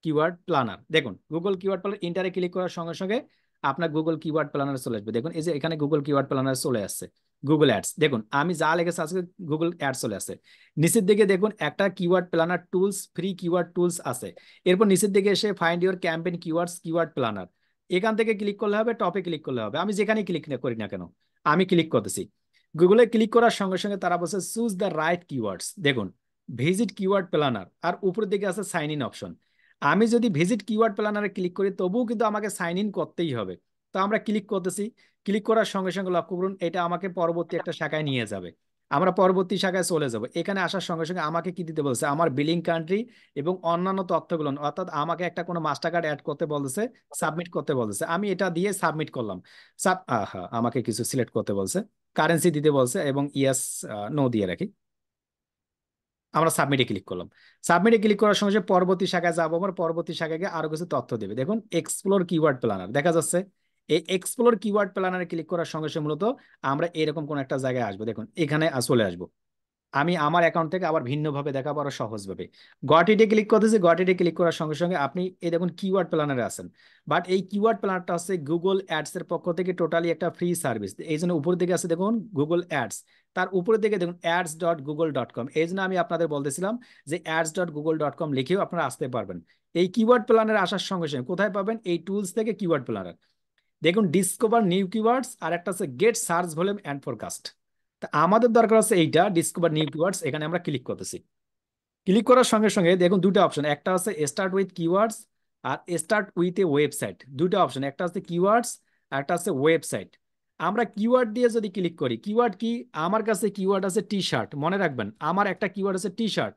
কিওয়ার্ড প্ল্যানার, দেখুন গুগল কিওয়ার্ড প্ল্যানার ইন্টারে ক্লিক করার সঙ্গে সঙ্গে আপনার গুগল কিওয়ার্ড প্ল্যানার চলে আসবে। দেখুন এই যে এখানে গুগল কিওয়ার্ড প্ল্যানার চলে আসছে, গুগল অ্যাডস। দেখুন আমি যা লিখেছি আজকে গুগল অ্যাডস চলে আসছে। নিচের দিকে দেখুন একটা keyword planner tools, free keyword tools আছে। এরপর নিচের দিকে এসে find your campaign keywords keyword planner, এখান থেকে ক্লিক করলে হবে, টপে ক্লিক করলে হবে। আমি যেখানে ক্লিক করি না কেন, আমি ক্লিক করতেছি। গুগলে ক্লিক করার সঙ্গে সঙ্গে তারা বলছে চুজ দ্য রাইট কিওয়ার্ডস। দেখুন ভিজিট কিওয়ার্ড প্ল্যানার, আর উপরের দিকে আছে সাইন ইন অপশন। আমি যদি ভিজিট কিওয়ার্ড প্ল্যানারে ক্লিক করি তবুও কিন্তু আমাকে সাইন ইন করতেই হবে। তো আমরা ক্লিক করতেছি, ক্লিক করার সঙ্গে সঙ্গে লক্ষ্য করুন এটা আমাকে পরবর্তী একটা শাখায় নিয়ে যাবে। আমরা পরবর্তী শাখায় চলে যাব। এখানে আসার সঙ্গে সঙ্গে আমাকে কি দিতে বলছে, আমার বিলিং কান্ট্রি এবং অন্যান্য তথ্যগুলো, অর্থাৎ আমাকে একটা কোনো মাস্টার কার্ড অ্যাড করতে বলতেছে, সাবমিট করতে বলতেছে। আমি এটা দিয়ে সাবমিট করলাম। আমাকে কিছু সিলেক্ট করতে বলছে, কারেন্সি দিতে বলছে এবং ইয়েস নো দিয়ে রাখি। আমরা সাবমিটে ক্লিক করলাম। সাবমিটে ক্লিক করার সঙ্গে সঙ্গে পরবর্তী শাখায় যাবো। আমার পরবর্তী শাখায় গিয়ে আরো কিছু তথ্য দেবে। দেখুন এক্সপ্লোর কিওয়ার্ড প্ল্যানার দেখা যাচ্ছে। এই এক্সপ্লোর কিওয়ার্ড প্ল্যানারে ক্লিক করার সঙ্গে সঙ্গে মূলত আমরা এরকম কোন একটা জায়গায় আসবো। দেখুন এখানে চলে আসবো। আমি আমার অ্যাকাউন্ট থেকে আবার ভিন্নভাবে দেখাবো আরো সহজভাবে। গটিতে ক্লিক করতেছি। গটিতে ক্লিক করার সঙ্গে সঙ্গে আপনি এই দেখুন কিওয়ার্ড প্ল্যানারে আছেন। বাট এই কিওয়ার্ড প্ল্যানারটা হচ্ছে গুগল অ্যাডস এর পক্ষ থেকে টোটালি একটা ফ্রি সার্ভিস। এই জন্য উপর দিকে আছে দেখুন গুগল অ্যাডস, তার উপরের দিকে দেখুন ads.google.com। এই জন্য আমি আপনাদের বলতেছিলাম যে ads.google.com লিখেও আপনারা আসতে পারবেন। এই কিওয়ার্ড প্ল্যানারে আসার সঙ্গে সঙ্গে কোথায় পাবেন, এই টুলস থেকে কিওয়ার্ড প্ল্যানার। দেখুন ডিসকভার নিউ কিওয়ার্ডস, আর একটা আছে get search volume and forecast. তা আমাদের দরকার আছে এইটা ডিসকভার নিউ কিওয়ার্ডস। এখানে আমরা ক্লিক করতেছি। ক্লিক করার সঙ্গে সঙ্গে দেখুন দুটো অপশন, একটা আছে স্টার্ট উইথ কিওয়ার্ডস আর স্টার্ট উইথ এ ওয়েবসাইট। দুটো অপশন, একটা আছে কিওয়ার্ডস আর একটা আছে ওয়েবসাইট। আমরা কিওয়ার্ড দিয়ে যদি ক্লিক করি, কিওয়ার্ড কি, আমার কাছে কিওয়ার্ড আছে টি শার্ট। মনে রাখবেন আমার একটা কিওয়ার্ড আছে টি শার্ট।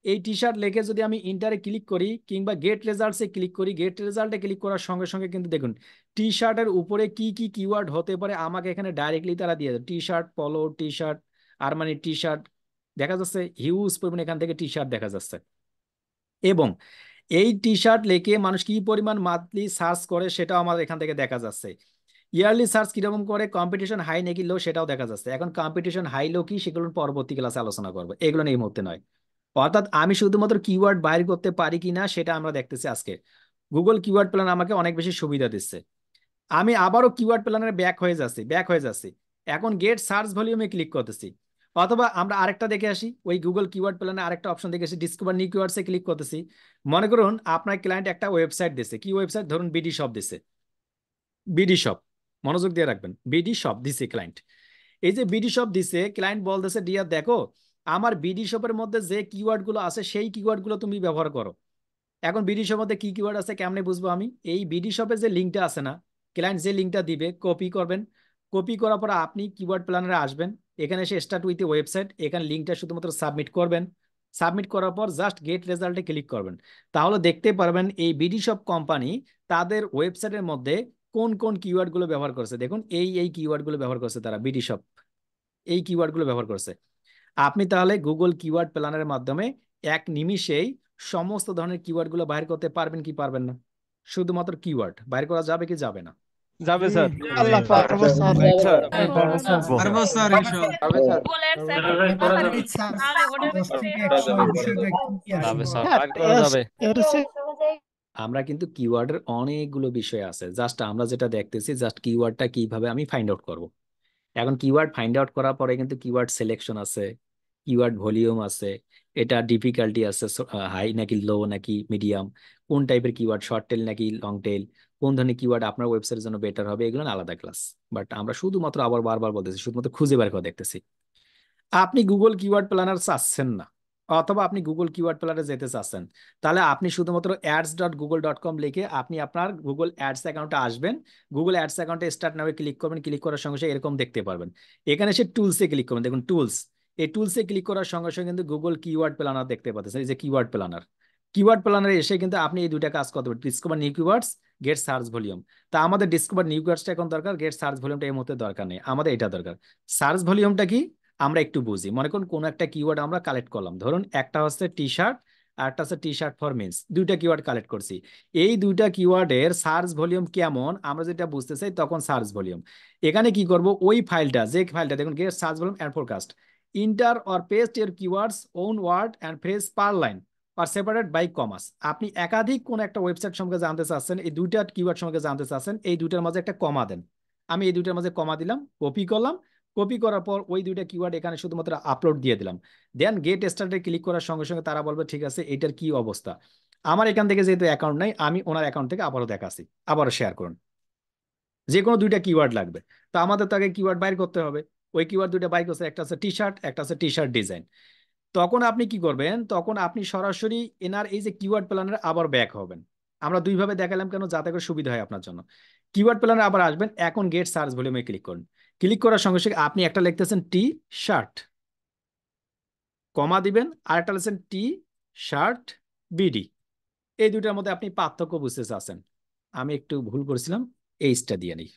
এই টি শার্ট লিখে যদি আমি ইন্টারে ক্লিক করি কিংবা গেট রেজাল্টসে ক্লিক করি, গেট রেজাল্টে ক্লিক করার সঙ্গে সঙ্গে কিন্তু দেখুন টি শার্টের উপরে কি কি কিওয়ার্ড হতে পারে আমাকে এখানে ডাইরেক্টলি তারা দিয়ে দেয়। টি শার্ট, পলো T shirt, Armani T shirt দেখা যাচ্ছে, হিউজ পরিমাণ এখান থেকে টি শার্ট দেখা যাচ্ছে। এবং এই টি শার্ট লেখে মানুষ কি পরিমাণ মান্থলি সার্চ করে সেটাও আমাদের এখান থেকে দেখা যাচ্ছে। ইয়ারলি সার্চ কিরকম করে, কম্পিটিশন হাই নাকি লো সেটাও দেখা যাচ্ছে। এখন কম্পিটিশন হাই লো কি সেগুলো পরবর্তী ক্লাসে আলোচনা করবো, এগুলো এই মুহূর্তে নয়। অর্থাৎ আমি শুধুমাত্র কিওয়ার্ড বাইর করতে পারি কিনা সেটা আমরা দেখতেছি আজকে। গুগল কিওয়ার্ড প্ল্যান আমাকে অনেক বেশি সুবিধা দিচ্ছে। আমি আবারও কিওয়ার্ড প্ল্যানারে ব্যাক হয়ে যাচ্ছি। এখন গেট সার্চ ভলিউমে ক্লিক করতেছি। অথবা আমরা আরেকটা দেখে আসি, ওই গুগল কিওয়ার্ড প্ল্যানে আরেকটা অপশন দেখে আসি, ডিসকভার নিউ কিওয়ার্ডসে ক্লিক করতেছি। মনে করুন আপনার ক্লায়েন্ট একটা ওয়েবসাইট দিছে, কি ওয়েবসাইট, ধরুন বিডি শপ দিছে। বিডি শপ, মনোযোগ দিয়ে রাখবেন, বিডি শপ দিছে ক্লায়েন্ট। এই যে বিডি শপ দিছে, ক্লায়েন্ট বলতেছে ডিয়ার দেখো আমার বিডি শপের মধ্যে যে কিওয়ার্ড গুলো আছে সেই কিওয়ার্ড গুলো তুমি ব্যবহার করো। এখন বিডি শপের মধ্যে কি কিওয়ার্ড আছে কেমনে বুঝবো আমি, এই বিডি শপের যে লিঙ্কটা আছে না, ক্লায়েন্ট যে লিঙ্কটা দিবে কপি করবেন। কপি করার পর আপনি কিওয়ার্ড প্ল্যানারে আসবেন। এখানে এসে স্টার্ট উইথ ওয়েবসাইট, এখানে লিঙ্কটা শুধুমাত্র সাবমিট করবেন। সাবমিট করার পর জাস্ট গেট রেজাল্টে ক্লিক করবেন। তাহলে দেখতে পারবেন এই বিডি শপ কোম্পানি তাদের ওয়েবসাইটের মধ্যে কোন কোন কিওয়ার্ড গুলো ব্যবহার করছে। দেখুন এই কিওয়ার্ড গুলো ব্যবহার করছে তারা, বিডি শপ এই কিওয়ার্ড গুলো ব্যবহার করছে। আপনি তাহলে গুগল কিওয়ার্ড প্ল্যানারের মাধ্যমে এক নিমিষেই সমস্ত ধরনের কিওয়ার্ড গুলো বাইর করতে পারবেন কি পারবেন না? শুধুমাত্র কিওয়ার্ড বাইর করা যাবে কি যাবে না? যাবে স্যার। আল্লাহ পারবো স্যার। স্যার পারবো স্যার এইসব। এই স্যার দশ থেকে 100 এই বিষয়টা কি যাবে আসলে? স্যার, বাইর করা যাবে। আমরা কিন্তু কিওয়ার্ডের অনেকগুলো বিষয় আছে, জাস্ট আমরা যেটা দেখতেছি জাস্ট কিওয়ার্ডটা কিভাবে আমি ফাইন্ড আউট করব। এখন কিওয়ার্ড ফাইন্ড আউট করার পরে কিন্তু কিওয়ার্ড সিলেকশন আছে, কিওয়ার্ড ভলিউম আছে, এটা ডিফিকাল্টি আছে, হাই নাকি লো নাকি মিডিয়াম, কোন টাইপের কিওয়ার্ড, শর্ট টেল নাকি লং টেল, কোন ধরনের কিওয়ার্ড আপনার ওয়েবসাইটের জন্য বেটার হবে, এগুলো আলাদা ক্লাস। বাট আমরা শুধুমাত্র আবার বারবার বলতেছি শুধুমাত্র খুঁজে বের করে দেখতেছি। আপনি গুগল কিওয়ার্ড প্ল্যানার চাচ্ছেন না, অথবা আপনি গুগল কিওয়ার্ড প্ল্যানারে যেতে চাচ্ছেন, তাহলে আপনি শুধুমাত্র ads.google.com লিখে আপনি আপনার গুগল অ্যাডস অ্যাকাউন্টে আসবেন। গুগল অ্যাডস অ্যাকাউন্টে স্টার্ট নামে ক্লিক করবেন। ক্লিক করার সঙ্গে সঙ্গে এরকম দেখতে পারবেন। এখানে এসে টুলসে ক্লিক করবেন। দেখুন টুলস, এই টুলসে ক্লিক করার সঙ্গে সঙ্গে কিন্তু গুগল কিওয়ার্ড প্ল্যানার দেখতে পাচ্ছেন। এই যে কিওয়ার্ড প্ল্যানার, কিওয়ার্ড প্ল্যানারে এসে কিন্তু আপনি এই দুইটা কাজ করতে পারবেন, discover new keywords, get search volume. তা আমাদের ডিসকভার নিউ কিওয়ার্ডসটা এখন দরকার, গেট সার্চ ভলিউমটা এই মুহূর্তে দরকার নেই, আমাদের এটা দরকার। সার্চ ভলিউমটা কি আমরা একটু বুঝি। মনে করুন কোন একটা কিওয়ার্ড আমরা কালেক্ট করলাম, ধরুন একটা হচ্ছে টি শার্ট আর একটা হচ্ছে টি শার্ট ফর মেন্স, দুইটা কিওয়ার্ড কালেক্ট করছি। এই দুইটা কিওয়ার্ডের সার্চ ভলিউম কেমন আমরা যেটা বুঝতে চাই তখন সার্চ ভলিউম। এখানে কি করব, ওই ফাইলটা, যে ফাইলটা দেখুন get search volume and forecast, enter or paste your keywords one word and phrase per line or separate by commas. আপনি একাধিক কোন একটা ওয়েবসাইট সম্পর্কে জানতে চাচ্ছেন, এই দুইটা কিওয়ার্ড সম্পর্কে জানতে চাচ্ছেন, এই দুইটার মাঝে একটা কমা দেন। আমি এই দুইটার মাঝে কমা দিলাম, কপি করলাম। কপি করার পর ওই দুইটা কিওয়ার্ড এখানে শুধুমাত্র আপলোড দিয়ে দিলাম। দেন গেট স্টার্টে ক্লিক করার সঙ্গে সঙ্গে তারা বলবে ঠিক আছে এটার কি অবস্থা। আমার এখান থেকে যেহেতু অ্যাকাউন্ট নাই, আমি ওনার অ্যাকাউন্ট থেকে আবারও দেখাচ্ছি, আবারও শেয়ার করুন। যে কোনো দুইটা কিওয়ার্ড লাগবে, তো আমাদের তাকে কিওয়ার্ড বাইর করতে হবে। ওই কিওয়ার্ড দুইটা বাইর করছে, একটা আছে টি শার্ট, একটা আছে টি শার্ট ডিজাইন। তখন আপনি কি করবেন, তখন আপনি সরাসরি এনার এই যে কিওয়ার্ড প্ল্যানারে আবার ব্যাক হবেন। আমরা দুইভাবে দেখালাম কেন, যাতে করে সুবিধা হয় আপনার জন্য। কিওয়ার্ড প্ল্যানারে আবার আসবেন, এখন গেট সার্চ ভলিউমে ক্লিক করুন। ক্লিক করার সঙ্গে সঙ্গে আপনি একটা লিখতেছেন টি শার্ট, কমা দিবেন, আর একটা লিখছেন টি শার্ট বিডি। এই দুইটার মধ্যে আপনি পার্থক্য বুঝতে চাচ্ছেন, আমি একটু ভুল করেছিলাম, এইচটা দিয়ে নিই।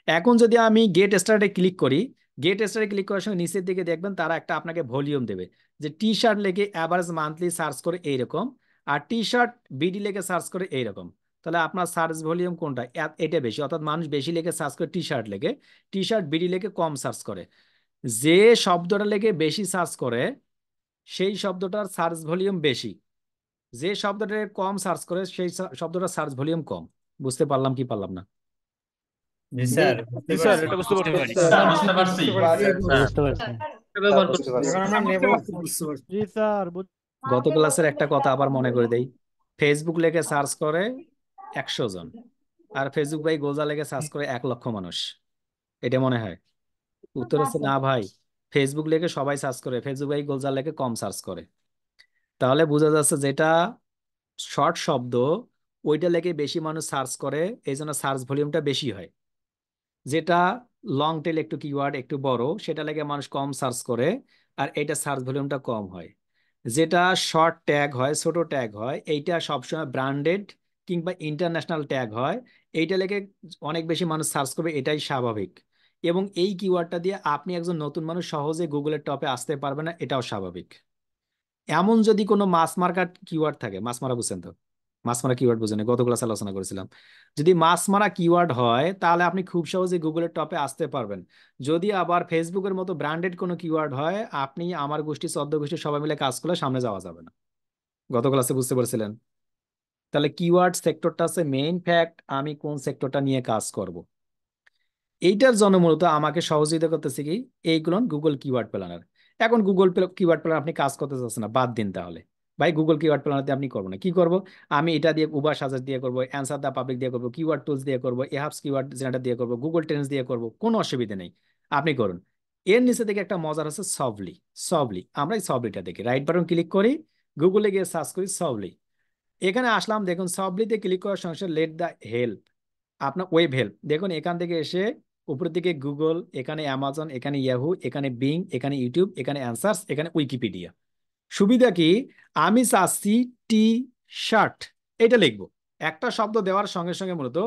এখন যদি আমি গেট স্টার্টে ক্লিক করি, গেট স্টার্টে ক্লিক করার সঙ্গে নিচের দিকে দেখবেন তারা একটা আপনাকে ভলিউম দেবে, যে টি শার্ট লেগে অ্যাভারেজ মান্থলি সার্চ করে এইরকম, আর টি শার্ট বিডি লেগে সার্চ করে এইরকম। তাহলে আপনার সার্চ ভলিউম কোনটা, এটা বেশি, অর্থাৎ মানুষ বেশি লেগে সার্চ করে টি শার্ট লেগে, টি শার্ট বিডি লেগে কম সার্চ করে। যে শব্দটা লেগে বেশি সার্চ করে সেই শব্দটার সার্চ ভলিউম বেশি, যে শব্দটা কম সার্চ করে সেই শব্দটার সার্চ ভলিউম কম। বুঝতে পারলাম কি পারলাম না? জি স্যার জি স্যার, এটা বুঝতে পারছি। বুঝতে পারছি। বুঝতে পারছি। এখন আমরা নেব বুঝতে পারছি। জি স্যার, গত ক্লাসের একটা কথা আবার মনে করে দেই। ফেসবুক লেগে সার্চ করে 100 জন, আর ফেসবুক ভাই গোজা লেগে সার্চ করে 1 লক্ষ মানুষ। এটা মনে হয়? উত্তর হচ্ছে না ভাই, ফেসবুক লেগে সবাই সার্চ করে, ফেসবুক ভাই গোজা লেগে কম সার্চ করে। তাহলে বোঝা যাচ্ছে যেটা শর্ট শব্দ ওইটা লেগে বেশি মানুষ সার্চ করে, এই জন্য সার্চ ভলিউমটা বেশি হয়। যেটা লং টেল একটু কিওয়ার্ড একটু বড়, সেটা লেগে মানুষ কম সার্চ করে, আর এটা সার্চ ভলিউমটা কম হয়। যেটা শর্ট ট্যাগ হয়, ছোট ট্যাগ হয়, এইটা সবসময় ব্র্যান্ডেড কিংবা ইন্টারন্যাশনাল ট্যাগ হয়, এইটা লেগে অনেক বেশি মানুষ সার্চ করবে, এটাই স্বাভাবিক। এবং এই কিওয়ার্ডটা দিয়ে আপনি একজন নতুন মানুষ সহজে গুগলের টপে আসতে পারবে না, এটাও স্বাভাবিক। এমন যদি কোনো মাস মার্কা কিওয়ার্ড থাকে, মাস মারা বুঝছেন তো? মাস মারা কিওয়ার্ড বুঝেন, গত ক্লাসে আলোচনা করেছিলাম। যদি মাস মারা কিওয়ার্ড হয় তাহলে আপনি খুব সহজে গুগলের টপে আসতে পারবেন। যদি আবার ফেসবুকের মতো ব্র্যান্ডেড কোনো কিওয়ার্ড হয়, আপনি আমার গোষ্ঠী চোদ্দ গোষ্ঠী সবাই মিলে কাজ করলে সামনে যাওয়া যাবে না। গত ক্লাসে বুঝতে পারছিলেন? তাহলে কিওয়ার্ড সেক্টরটা আছে মেইন ফ্যাক্ট, আমি কোন সেক্টরটা নিয়ে কাজ করব। এইটার জন্য মূলত আমাকে সহযোগিতা করতেছে কি, এইগুলো গুগল কিওয়ার্ড প্ল্যানার। এখন গুগল কিওয়ার্ড প্ল্যানার আপনি কাজ করতে চাচ্ছেন না, বাদ দিন তাহলে। ভাই গুগল কিওয়ার্ড প্ল্যানার দিয়ে আপনি করবো না, কি করব? আমি এটা দিয়ে উবার সাজেস্ট দিয়ে করবো, অ্যান্সার দা পাবলিক দিয়ে করবো, কিওয়ার্ড টুলস দিয়ে করবো, এহাপস কিওয়ার্ড জেনারেটর দিয়ে করবো, গুগল ট্রেন্ডস দিয়ে করবো, কোনো অসুবিধা নেই, আপনি করুন। এর নিচে থেকে একটা মজার আছে সবলি। সবলি, আমরা এই সবলিটা দেখি, রাইট বাটন ক্লিক করি, গুগলে গিয়ে সার্চ করি সবলি। এখানে আসলাম, দেখুন সবলিতে ক্লিক করার সঙ্গে সঙ্গে লেট দা হেল্প, আপনার ওয়েব হেল্প দেখুন, এখান থেকে এসে উপরের দিকে গুগল, এখানে অ্যামাজন, এখানে ইয়াহু, এখানে বিং, এখানে ইউটিউব, এখানে অ্যান্সার্স, এখানে উইকিপিডিয়া। সুবিধা কি, আমি চাচ্ছি টি শার্ট, এটা লিখবো। একটা শব্দ দেওয়ার সঙ্গে সঙ্গে মূলত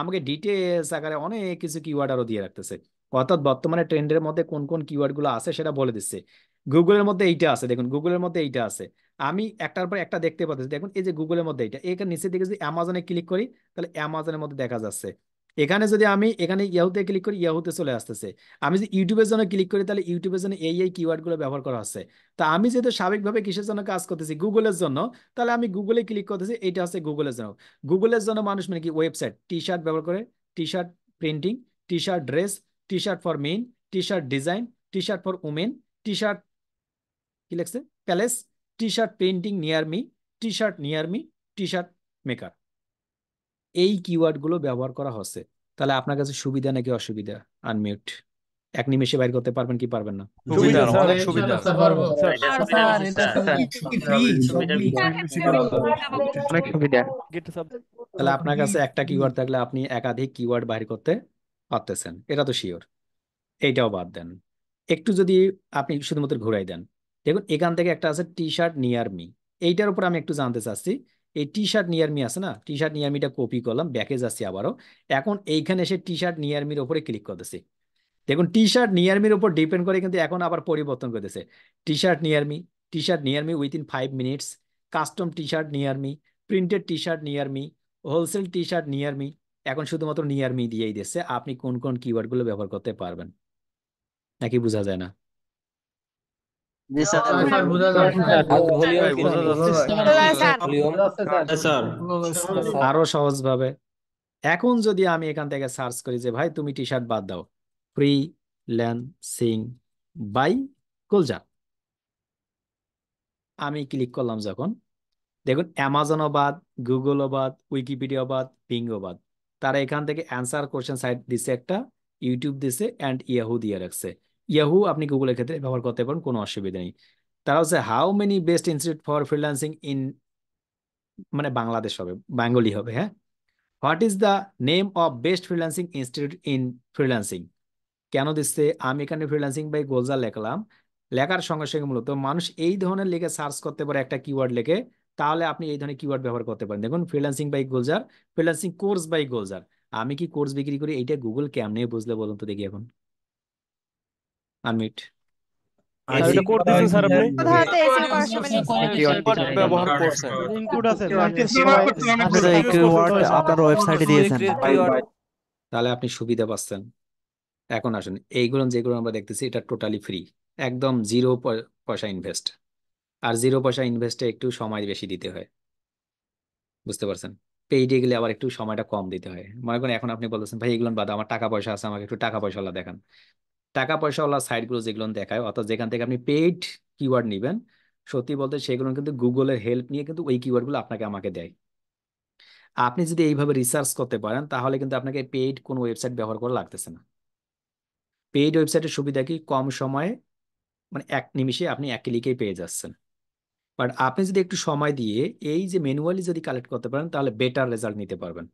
আমাকে ডিটেলস আকারে অনেক কিছু কিওয়ার্ড আরো দিয়ে রাখতেছে, অর্থাৎ বর্তমানে ট্রেন্ডের মধ্যে কোন কোন কিওয়ার্ড গুলো আছে সেটা বলে দিচ্ছে। গুগলের মধ্যে এইটা আছে, দেখুন গুগলের মধ্যে এইটা আছে, আমি একটার পর একটা দেখতে পাচ্ছি। দেখুন এই যে গুগলের মধ্যে এইটা, এখানে নিচের দিকে যদি অ্যামাজনে ক্লিক করি তাহলে অ্যামাজনের মধ্যে দেখা যাচ্ছে। এখানে যদি আমি এখানে ইয়াহুতে ক্লিক করি, ইয়াহুতে চলে আসতেছে। আমি যদি ইউটিউবের জন্য ক্লিক করি তাহলে ইউটিউবের জন্য এই কিওয়ার্ড গুলো ব্যবহার করা হচ্ছে। তা আমি যেহেতু স্বাভাবিকভাবে কিসের জন্য কাজ করতেছি, গুগলের জন্য, তাহলে আমি গুগলে ক্লিক করতেছি, এইটা হচ্ছে গুগলের জন্য। গুগলের জন্য মানুষ মানে কি, ওয়েবসাইট, টি শার্ট ব্যবহার করে, T shirt printing, T shirt dress, T shirt for men, T shirt design, T shirt for women, T shirt কি লিখছে palace, T shirt painting near me, T shirt near me, T shirt maker, এই keyword গুলো ব্যবহার করা হচ্ছে। তাহলে আপনার কাছে সুবিধা নাকি অসুবিধা? আনমিউট, এক নিমেষে বাইর করতে পারবেন কি পারবেন না? সুবিধা, স্যার, অনেক সুবিধা। স্যার এটা তো ফ্রি সবলি। অনেক সুবিধা। গেট সাব। তাহলে আপনার কাছে একটা কিওয়ার্ড থাকলে আপনি একাধিক কিওয়ার্ড বাইর করতে পারতেছেন, এটা তো শিওর। এইটাও বাদ দেন, একটু যদি আপনি শুধুমাত্র ঘুরাই দেন, দেখুন এখান থেকে একটা আছে টি শার্ট নিয়ার মি, এইটার উপর আমি একটু জানতে চাচ্ছি। এই টি শার্ট নিয়ার মি আছে না, টি শার্ট নিয়ার মিটা কপি করলাম, ব্যাকে যাচ্ছি আবারও। এখন এইখানে এসে টি শার্ট নিয়ার মির উপরে ক্লিক করতেছি। দেখুন টি শার্ট নিয়ার মির উপর ডিপেন্ড করে কিন্তু এখন আবার পরিবর্তন করতেছে। টি shirt near me, T shirt near me within 5 minutes, custom T shirt near me, printed টি শার্ট নিয়ার মি, হোলসেল টি শার্ট নিয়ার মি। এখন শুধুমাত্র নিয়ার মি দিয়েই দিচ্ছে, আপনি কোন কোন কিওয়ার্ড গুলো ব্যবহার করতে পারবেন, নাকি বোঝা যায় না? জি স্যার স্যার বোঝা যাচ্ছে। বোঝা যাচ্ছে। স্যার আরো সহজ ভাবে, এখন যদি আমি এখান থেকে সার্চ করি যে ভাই তুমি টি শার্ট বাদ দাও, ফ্রি ল্যান্সিং বাই কুলজা, আমি ক্লিক করলাম যখন, দেখুন অ্যামাজনও বাদ, গুগলও বাদ, উইকিপিডিয়া বাদ, বিংও বাদ, তারা এখান থেকে অ্যান্সার কোশ্চেন সাইট দিছে একটা, ইউটিউব দিছে, অ্যান্ড ইয়াহু দিয়ে রাখছে। ইয়াহু আপনি গুগলের ক্ষেত্রে ব্যবহার করতে পারেন, কোনো অসুবিধা নেই। তারা হচ্ছে how many best institute for freelancing in, মানে বাংলাদেশ হবে, বেঙ্গলি হবে, হ্যাঁ। What is the name of best freelancing institute in freelancing? কেন দিচ্ছে? আমি এখানে ফ্রিল্যান্সিং বাই গোলজার লিখলাম, লেখার সঙ্গে সঙ্গে মূলত মানুষ এই ধরনের লিখে সার্চ করতে পারে একটা কিওয়ার্ড লিখে, তাহলে আপনি এই ধরনের কিওয়ার্ড ব্যবহার করতে পারেন। দেখুন, freelancing by Gulzar, freelancing course by Gulzar. আমি কি কোর্স বিক্রি করি, এইটা গুগল কেমনে বুঝলে বলুন তো দেখি এখন। আনমিট। স্যার এটা কোড দিয়েছেন স্যার আপনি হয়তো এসিও করার সময় কিওয়ার্ড ব্যবহার করছেন ইনপুট আছে ব্যবহার করতে অনেক স্যার এই কিওয়ার্ড আপনার ওয়েবসাইটে দিয়েছেন তাহলে আপনি সুবিধা পাচ্ছেন। এখন আসুন, এইগুলো যেগুলো আমরা দেখতেছি এটা টোটালি ফ্রি, একদম জিরো পয়সা ইনভেস্ট। আর জিরো পয়সা ইনভেস্টে একটু সময় বেশি দিতে হয়, বুঝতে পারছেন। পেইডে গেলে আবার একটু সময়টা কম দিতে হয়। মনে করেন এখন আপনি বলতেছেন ভাই এগুলো বাদ, আমার টাকা পয়সা আছে, আমাকে একটু টাকা পয়সাওয়ালা দেখান। টাকা পয়সাওয়ালা সাইটগুলো যেগুলো দেখায়, অর্থাৎ যেখান থেকে আপনি পেইড কিওয়ার্ড নিবেন, সত্যি বলতে সেগুলো কিন্তু গুগলের হেল্প নিয়ে কিন্তু ওই কিওয়ার্ডগুলো আপনাকে আমাকে দেয়। আপনি যদি এইভাবে রিসার্চ করতে পারেন তাহলে কিন্তু আপনাকে পেইড কোনো ওয়েবসাইট ব্যবহার করা লাগতেছে না। পেইড ওয়েবসাইটের সুবিধা কি, কম সময়ে, মানে এক নিমিষে আপনি এক ক্লিকেই পেয়ে যাচ্ছেন। বাট আপনি যদি একটু সময় দিয়ে এই যে ম্যানুয়ালি যদি কালেক্ট করতে পারেন তাহলে বেটার রেজাল্ট নিতে পারবেন।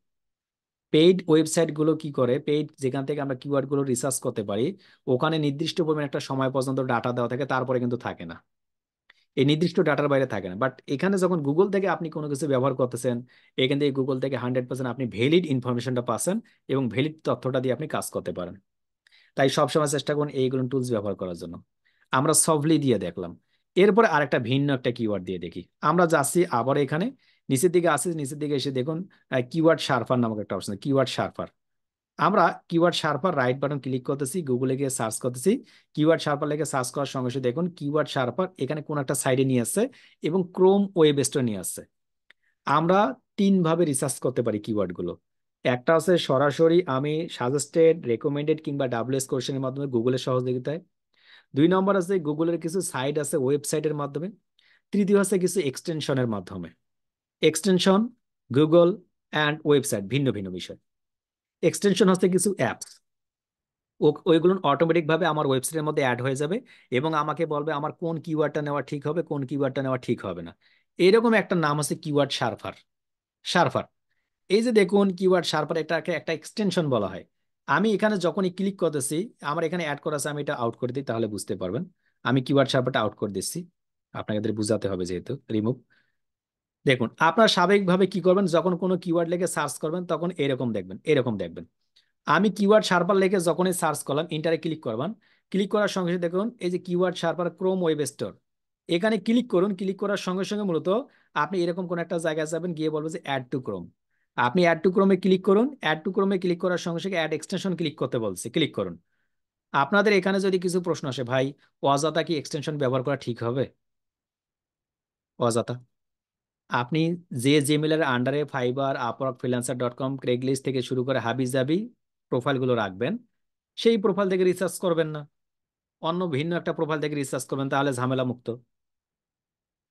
পেইড ওয়েবসাইট গুলো কি করে, পেইড যেখান থেকে আমরা কিওয়ার্ড গুলো রিসার্চ করতে পারি, ওখানে নির্দিষ্ট পরিমাণ একটা সময় পর্যন্ত ডাটা দেওয়া থাকে, তারপরে কিন্তু থাকে না, এই নির্দিষ্ট ডাটার বাইরে থাকে না। বাট এখানে যখন গুগল থেকে আপনি কোনো কিছু ব্যবহার করতেছেন, এখান থেকে গুগল থেকে 100% আপনি ভ্যালিড ইনফরমেশনটা পাচ্ছেন এবং ভ্যালিড তথ্যটা দিয়ে আপনি কাজ করতে পারেন। তাই সবসময় চেষ্টা করুন এইগুলো টুলস ব্যবহার করার জন্য। আমরা সফটলি দিয়ে দেখলাম, এরপরে আরেকটা ভিন্ন একটা কিওয়ার্ড দিয়ে দেখি। আমরা যাচ্ছি আবার এখানে নিচের দিকে আসি, নিচের দিকে এসে দেখুন কিওয়ার্ড শার্পার নামক একটা অপশন, কিওয়ার্ড শার্পার। আমরা keyword sharper right button click করতেছি, গুগলে গিয়ে সার্চ করতেছি, কিওয়ার্ড শার্পার লেগে সার্চ করার সঙ্গে সঙ্গে দেখুন কিওয়ার্ড শার্পার এখানে কোন একটা সাইডে নিয়ে আসছে এবং ক্রোম ওয়েব স্টোর নিয়ে আসছে। আমরা তিন ভাবে রিসার্চ করতে পারি কিওয়ার্ড গুলো। একটা আছে সরাসরি আমি সাজেস্টেড, রেকমেন্ডেড কিংবা ডাব্লিউএস কোশ্চেনের মাধ্যমে গুগলের সহযোগিতায়। দুই নম্বর আছে গুগলের কিছু সাইট আছে ওয়েবসাইটের মাধ্যমে। তৃতীয় আছে কিছু এক্সটেনশনের মাধ্যমে। এক্সটেনশন, গুগল অ্যান্ড ওয়েবসাইট ভিন্ন ভিন্ন বিষয়। এক্সটেনশন হচ্ছে কিছু অ্যাপস, ওইগুলো অটোমেটিক ভাবে আমার ওয়েবসাইটের মধ্যে অ্যাড হয়ে যাবে এবং আমাকে বলবে আমার কোন কিওয়ার্ডটা নেওয়া ঠিক হবে, কোন কিওয়ার্ডটা নেওয়া ঠিক হবে না। এরকম একটা নাম আছে কিওয়ার্ড শার্পার। শার্পার, এই যে দেখুন কিওয়ার্ড শার্পার, এটাকে একটা এক্সটেনশন বলা হয়। আমি এখানে যখনই ক্লিক করতেছি, আমার এখানে অ্যাড করা আছে, আমি এটা আউট করে দিই তাহলে বুঝতে পারবেন। আমি কিওয়ার্ড শার্পারটা আউট করে দিচ্ছি, আপনাদের বুঝাতে হবে যেহেতু, রিমুভ। দেখুন আপনার স্বাভাবিকভাবে কি করবেন, যখন কোনো কিওয়ার্ড লিখে সার্চ করবেন তখন এরকম দেখবেন, এরকম দেখবেন। আমি কিওয়ার্ড শার্পার লিখে যখনই সার্চ করলাম, ইন্টারে ক্লিক করবেন, ক্লিক করার সঙ্গে সঙ্গে দেখুন এই যে keyword sharper Chrome web store, এখানে ক্লিক করুন। ক্লিক করার সঙ্গে সঙ্গে মূলত আপনি এরকম কোন একটা জায়গায় যাবেন, গিয়ে বলবো যে অ্যাড টু ক্রোম। আপনি অ্যাড টু ক্রোমে ক্লিক করুন, অ্যাড টু ক্রোমে ক্লিক করার সঙ্গে সঙ্গে অ্যাড এক্সটেনশন ক্লিক করতে বলছে, ক্লিক করুন। আপনাদের এখানে যদি কিছু প্রশ্ন আসে, ভাই অযথা কি এক্সটেনশন ব্যবহার করা ঠিক হবে? অযথা আপনি যে জিমেলের আন্ডারে ফাইবার, আপওয়ার্ক, ফ্রিল্যান্সার.com, ক্রেগলিস্ট থেকে শুরু করে হাবিজাবি প্রোফাইলগুলো রাখবেন, সেই প্রোফাইল থেকে রিসার্চ করবেন না, অন্য ভিন্ন একটা প্রোফাইল থেকে রিসার্চ করবেন, তাহলে ঝামেলা মুক্ত।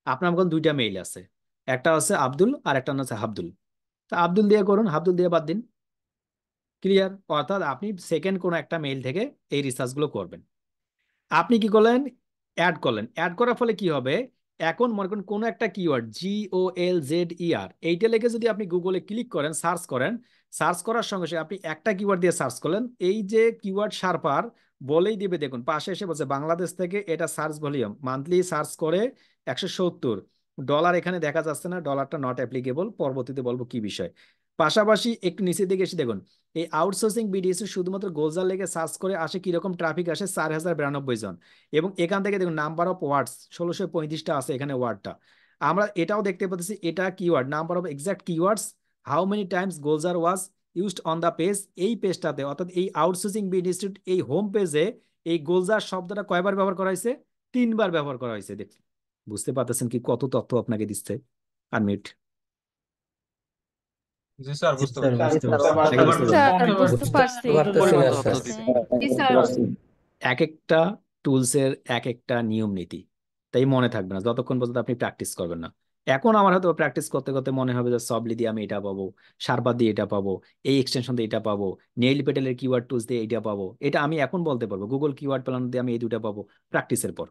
আপনার মতন দুইটা মেইল আছে, একটা হচ্ছে আব্দুল আর একটা হচ্ছে হাবদুল। তা আব্দুল দিয়ে করুন, হাবদুল দিয়ে বাদ দিন। ক্লিয়ার? অর্থাৎ আপনি সেকেন্ড কোনো একটা মেইল থেকে এই রিসার্চগুলো করবেন। আপনি কি করলেন, অ্যাড করলেন। অ্যাড করার ফলে কি হবে, এখন মনে করুন কোনো একটা কিওয়ার্ড GOLZER এইটা লিখে যদি আপনি গুগলে ক্লিক করেন, সার্চ করেন, সার্চ করার সঙ্গে সঙ্গে আপনি একটা কিওয়ার্ড দিয়ে সার্চ করলেন, এই যে কিওয়ার্ড শার্পার বলেই দিবে, দেখুন পাশে এসে বলছে বাংলাদেশ থেকে এটা সার্চ ভলিউম মান্থলি সার্চ করে 170 ডলার, এখানে দেখা যাচ্ছে না, ডলারটা নট অ্যাপ্লিকেবল, পরবর্তীতে বলবো কি বিষয়। পাশাপাশি একটু নিচের দিকে এসে দেখুন এই আউটসোর্সিং বিডিএস শুধুমাত্র গোলজার লেগে সার্চ করে আসে কিরকম ট্রাফিক আসে, 4092 জন। এবং এখান থেকে দেখুন নাম্বার অফ ওয়ার্ডস 1635টা আছে এখানে ওয়ার্ডটা। আমরা এটাও দেখতে পাচ্ছি, এটা keyword number of exact keywords, how many Times Golzar was used on the page, এই পেজটাতে অর্থাৎ এই আউটসোর্সিং বিডি ইনস্টিটিউট এই হোম পেজে এই গোলজার শব্দটা কয়বার ব্যবহার করা হয়েছে? 3বার ব্যবহার করা হয়েছে। দেখ, বুঝতে পারতেছেন কি কত তথ্য আপনাকে দিচ্ছে। আনমিউট। জি স্যার বুঝতে পারছি স্যার বুঝতে পারছি জি স্যার এক একটা টুলসের এক একটা নিয়ম নীতি, তাই মনে থাকবে না যতক্ষণ পর্যন্ত আপনি প্র্যাকটিস করবেন না। এখন আমার হয়তো প্র্যাকটিস করতে করতে মনে হবে যে সবলি দিয়ে আমি এটা পাবো, শার্পার দিয়ে এটা পাবো, এই এক্সটেনশন দিয়ে এটা পাবো, নেইল পেটেলের কিওয়ার্ড টুলস দিয়ে এটা পাবো, এটা আমি এখন বলতে পারবো। গুগল কিওয়ার্ড প্ল্যান দিয়ে আমি এই দুটা পাবো প্র্যাকটিসের পর।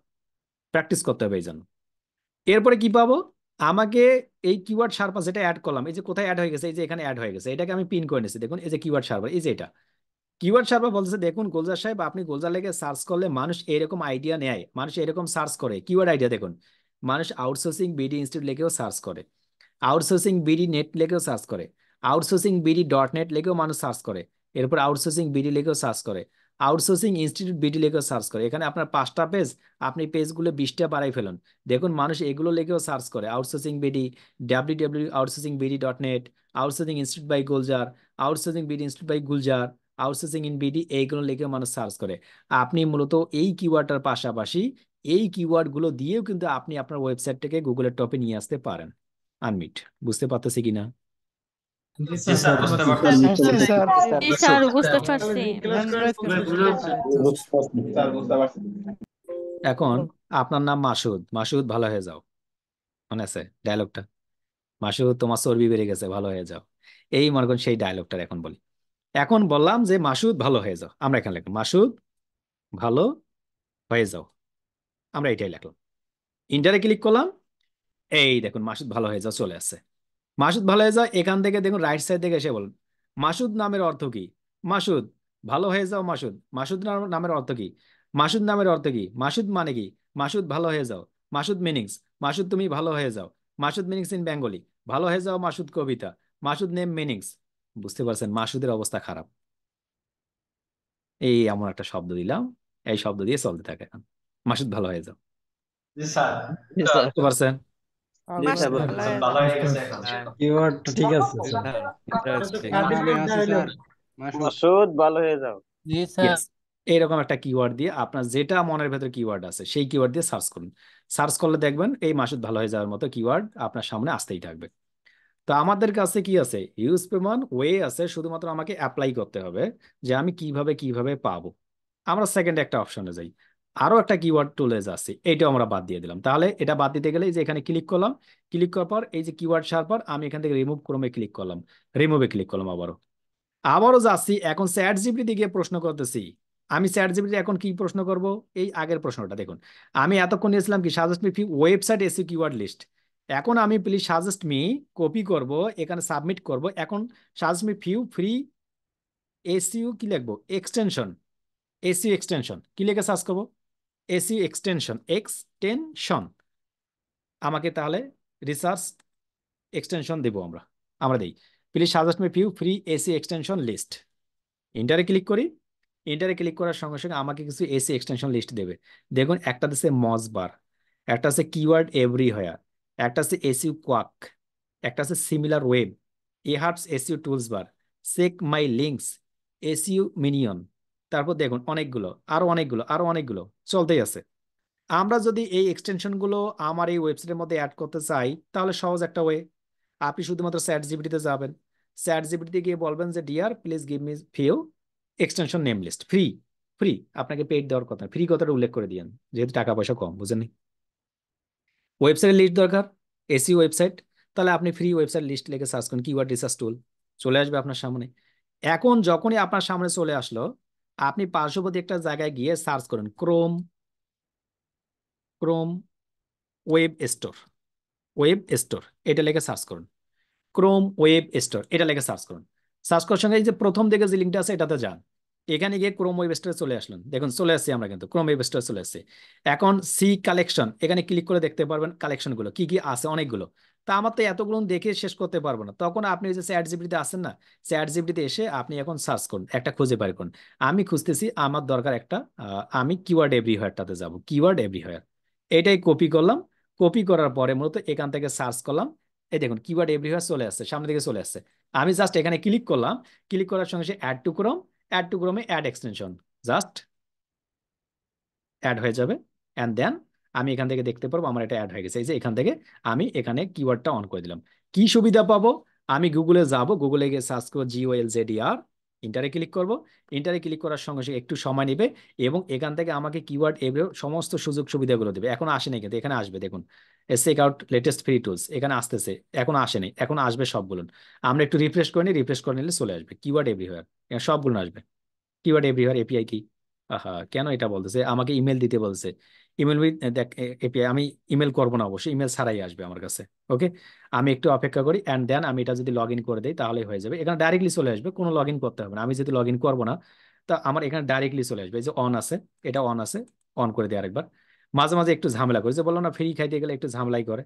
প্র্যাকটিস করতে হবে এই জন্য। এরপরে কি পাবো, আমাকে এই কিওয়ার্ড সার্ভার যেটা অ্যাড করলাম, এই যে কোথায় অ্যাড হয়ে গেছে, এই যে এখানে অ্যাড হয়ে গেছে, এটাকে আমি পিন করে নিয়েছি। দেখুন এই যে কিওয়ার্ড সার্ভার, এই যে এটা কিওয়ার্ড সার্ভার বলতেছে, দেখুন গোলজার সাহেব আপনি গোলজার লেগে সার্চ করলে মানুষ এরকম আইডিয়া নেয়, মানুষ এরকম সার্চ করে কিওয়ার্ড আইডিয়া। দেখুন মানুষ আউটসোর্সিং বিডি ইনস্টিটিউট লেগেও সার্চ করে, আউটসোর্সিং বিডি নেট লেগেও সার্চ করে, আউটসোর্সিং বিডি ডট নেট লেগেও মানুষ সার্চ করে, এরপর আউটসোর্সিং বিডি লেগেও সার্চ করে, আউটসোর্সিং ইনস্টিটিউট বিডি লেগেও সার্চ করে। এখানে আপনার 5টা পেজ, আপনি পেজগুলো 20টা বাড়াই ফেলুন। দেখুন মানুষ এগুলো লেগেও সার্চ করে, outsourcing BD, WW outsourcing BD dot net, outsourcing institute by Gulzar, outsourcing BD institute by Gulzar, outsourcing in BD, এইগুলো লেগেও মানুষ সার্চ করে। আপনি মূলত এই কিওয়ার্ডটার পাশাপাশি এই কিওয়ার্ড গুলো দিয়েও কিন্তু আপনি আপনার ওয়েবসাইটটাকে গুগলের টপে নিয়ে আসতে পারেন। আনমিট, বুঝতে পারতেছি কিনা? জি স্যার, বুঝতে পারছি। জি স্যার, বুঝতে পারছি। এখন আপনার নাম মাসুদ, মাসুদ ভালো হয়ে যাও, মনে আছে ডায়লগটা? মাসুদ তোমার চর্বি বেড়ে গেছে, ভালো হয়ে যাও। এই মনে করেন সেই ডায়লগটার এখন বলি। এখন বললাম যে মাসুদ ভালো হয়ে যাও, আমরা এখানে লিখলাম মাসুদ ভালো হয়ে যাও, আমরা এটাই লিখলাম। ইন্টারে ক্লিক করলাম, এই দেখুন মাসুদ ভালো হয়ে যাও চলে আসছে। মাসুদ ভালো হয়ে যাও, এখান থেকে দেখুন রাইট সাইড থেকে এসে বলুন মাসুদ নামের অর্থ কি। মাসুদ ভালো হয়ে যাও, মাসুদ, মাসুদ নামের অর্থ কি, মাসুদ নামের অর্থ কি, মাসুদ মানে কি, মাসুদ ভালো হয়ে যাও, মাসুদ মিনিংস, মাসুদ তুমি ভালো হয়ে যাও, মাসুদ মিনিংস ইন বেঙ্গলি, ভালো হয়ে যাও মাসুদ কবিতা, মাসুদ নেম মিনিংস। বুঝতে পারছেন মাসুদের অবস্থা খারাপ। এই এমন একটা শব্দ দিলাম, এই শব্দ দিয়ে চলতে থাকে এখন, মাসুদ ভালো হয়ে যাও। জি স্যার। জি স্যার। বুঝতে পারছেন? মাসুদ ভালো হয়ে ভালো যাও। হয়ে গেছে এখন। কিওয়ার্ডটা ঠিক আছে স্যার। এটা ঠিক। আমি আছি স্যার, মাসুদ। মাসুদ ভালো হয়ে যাও। Yes. এইরকম একটা কিওয়ার্ড দিয়ে আপনার যেটা মনের ভেতর কিওয়ার্ড আছে সেই কিওয়ার্ড দিয়ে সার্চ করুন। সার্চ করলে দেখবেন এই মাসুদ ভালো হয়ে যাওয়ার মতো কিওয়ার্ড আপনার সামনে আসতেই থাকবে। তো আমাদের কাছে কি আছে, হিউজ পরিমাণ ওয়ে আছে, শুধুমাত্র আমাকে অ্যাপ্লাই করতে হবে যে আমি কিভাবে কিভাবে পাবো। আমরা সেকেন্ড একটা অপশনে যাই, আরো একটা কিওয়ার্ড টুলেজ আছে, এইটাও আমরা বাদ দিয়ে দিলাম। তাহলে এটা বাদ দিতে গেলে এই যে এখানে ক্লিক করলাম, ক্লিক করার পর এই যে কিওয়ার্ড সার্ভার, আমি এখান থেকে রিমুভ ক্রমে ক্লিক করলাম, রিমুভে ক্লিক করলাম, আবারও যাচ্ছি, এখন চ্যাট জিপিটি গিয়ে প্রশ্ন করতেছি। আমি চ্যাট জিপিটি এখন কি প্রশ্ন করব, এই আগের প্রশ্নটা দেখুন। আমি এতক্ষণ নিয়েছিলাম কি suggest me few website SEO keyword list, এখন আমি প্লিজ সাজেস্ট মি কপি করব, এখানে সাবমিট করব। এখন suggest me few free SEO কি লিখবো, এক্সটেনশন, এসইও এক্সটেনশন কি লিখে সার্চ করবো, এসইও এক্সটেনশন, এক্সটেনশন। আমাকে তাহলে রিসার্চ এক্সটেনশন দেবো, আমরা আমরা দেই please suggest me few free SEO extension list. ইন্টারে ক্লিক করি, ইন্টারে ক্লিক করার সঙ্গে সঙ্গে আমাকে কিছু এসি এক্সটেনশন লিস্ট দেবে। দেখুন একটা আছে মজবার, একটা আছে কিওয়ার্ড এভরিহোয়ার, একটা আছে এসইউ কোয়াক, একটা আছে SimilarWeb, Ahrefs SEO tools bar, check my links, SEO minion. তারপর দেখুন অনেকগুলো, আরো অনেকগুলো, আরো অনেকগুলো চলতেই আছে। আমরা যদি এই এক্সটেনশনগুলো আমার এই ওয়েবসাইটের মধ্যে অ্যাড করতে চাই তাহলে সহজ একটা ওয়ে, আপনি শুধুমাত্র চ্যাট জিপিটিতে যাবেন, চ্যাট জিপিটিতে গিয়ে বলবেন যে dear please give me few extension name list free. Free, আপনাকে পেইড দেওয়ার কথা, ফ্রি কথাটা উল্লেখ করে দিয়েন যেহেতু টাকা পয়সা কম, বুঝেন? ওয়েবসাইট লিস্ট দরকার, এসি ওয়েবসাইট, তাহলে আপনি ফ্রি ওয়েবসাইট লিস্ট লিখে সার্চ করুন, কিওয়ার্ড রিসার্চ টুল চলে আসবে আপনার সামনে। এখন যখনই আপনার সামনে চলে আসলো, আপনি পার্শ্ববর্তী একটা জায়গায় গিয়ে সার্চ করুন Chrome, Chrome web store, web store এটা লিখে সার্চ করুন, ক্রোম ওয়েব স্টোর এটা লিখে সার্চ করুন। সার্চ করার সঙ্গে এই যে প্রথম দিকে যে লিঙ্কটা আছে এটাতে যান, এখানে গিয়ে ক্রোম ওয়েব স্টোরে চলে আসলেন, দেখুন চলে আসছি আমরা, কিন্তু ক্রোম ওয়েব স্টোরে চলে আসছে। এখন সি কালেকশন, এখানে ক্লিক করে দেখতে পারবেন কালেকশনগুলো কি কি আছে, অনেকগুলো। তা আমার তো এতগুলো দেখে শেষ করতে পারবো না, তখন আপনি ওই যে চ্যাট জিপিটিতে আসেন না, চ্যাট জিপিটিতে এসে আপনি এখন সার্চ করুন, একটা খুঁজে বের করুন। আমি খুঁজতেছি, আমার দরকার একটা, আমি কিওয়ার্ড এভরিহোয়ারটাতে যাব, কিওয়ার্ড এভরিহোয়ার এটাই কপি করলাম। কপি করার পরে মূলত এখান থেকে সার্চ করলাম, এই দেখুন কিওয়ার্ড এভরিহোয়ার চলে আসছে, সামনে দিকে চলে আসছে। আমি জাস্ট এখানে ক্লিক করলাম, ক্লিক করার সঙ্গে সঙ্গে add to Chrome, add to ক্রোমে অ্যাড এক্সটেনশন, জাস্ট অ্যাড হয়ে যাবে। অ্যান্ড দেন আমি এখান থেকে দেখতে পারবো আমার এটা অ্যাড হয়ে গেছে। এই যে এখান থেকে আমি এখানে কিওয়ার্ডটা অন করে দিলাম। কি সুবিধা পাবো, আমি গুগলে যাব, গুগলে গিয়ে সার্চ করবো GOLZER, ইন্টারে ক্লিক করব, ইন্টারে ক্লিক করার সঙ্গে সঙ্গে একটু সময় নেবে এবং এখান থেকে আমাকে কিওয়ার্ড এর সমস্ত সুযোগ সুবিধাগুলো দেবে। এখন আসেনি কিন্তু এখানে আসবে, দেখুন check out latest free tools এখানে আসতেছে, এখন আসেনি, এখন আসবে সবগুলো। আমরা একটু রিফ্রেশ করে নিই, রিফ্রেশ করে নিলে চলে আসবে কিওয়ার্ড এভরিহোয়ার, সবগুলো আসবে। কিওয়ার্ড এভরিহোয়ার এপিআই কি, আহা কেন এটা বলতেছে, আমাকে ইমেল দিতে বলছে, ইমেল উইথ দেখ এপিআই আমি ইমেল করবো না, অবশ্যই ইমেল ছাড়াই আসবে আমার কাছে। ওকে, আমি একটু অপেক্ষা করি অ্যান্ড দেন আমি এটা যদি লগ ইন করে দিই তাহলে হয়ে যাবে। এখানে ডাইরেক্টলি চলে আসবে, কোনো লগ ইন করতে হবে না। আমি যদি লগ ইন করবো না, তা আমার এখানে ডাইরেক্টলি চলে আসবে। এই যে অন আছে, এটা অন আছে, অন করে দিই আরেকবার। মাঝে মাঝে একটু ঝামেলা করে, যে বললাম না ফ্রি খাইতে গেলে একটু ঝামেলাই করে।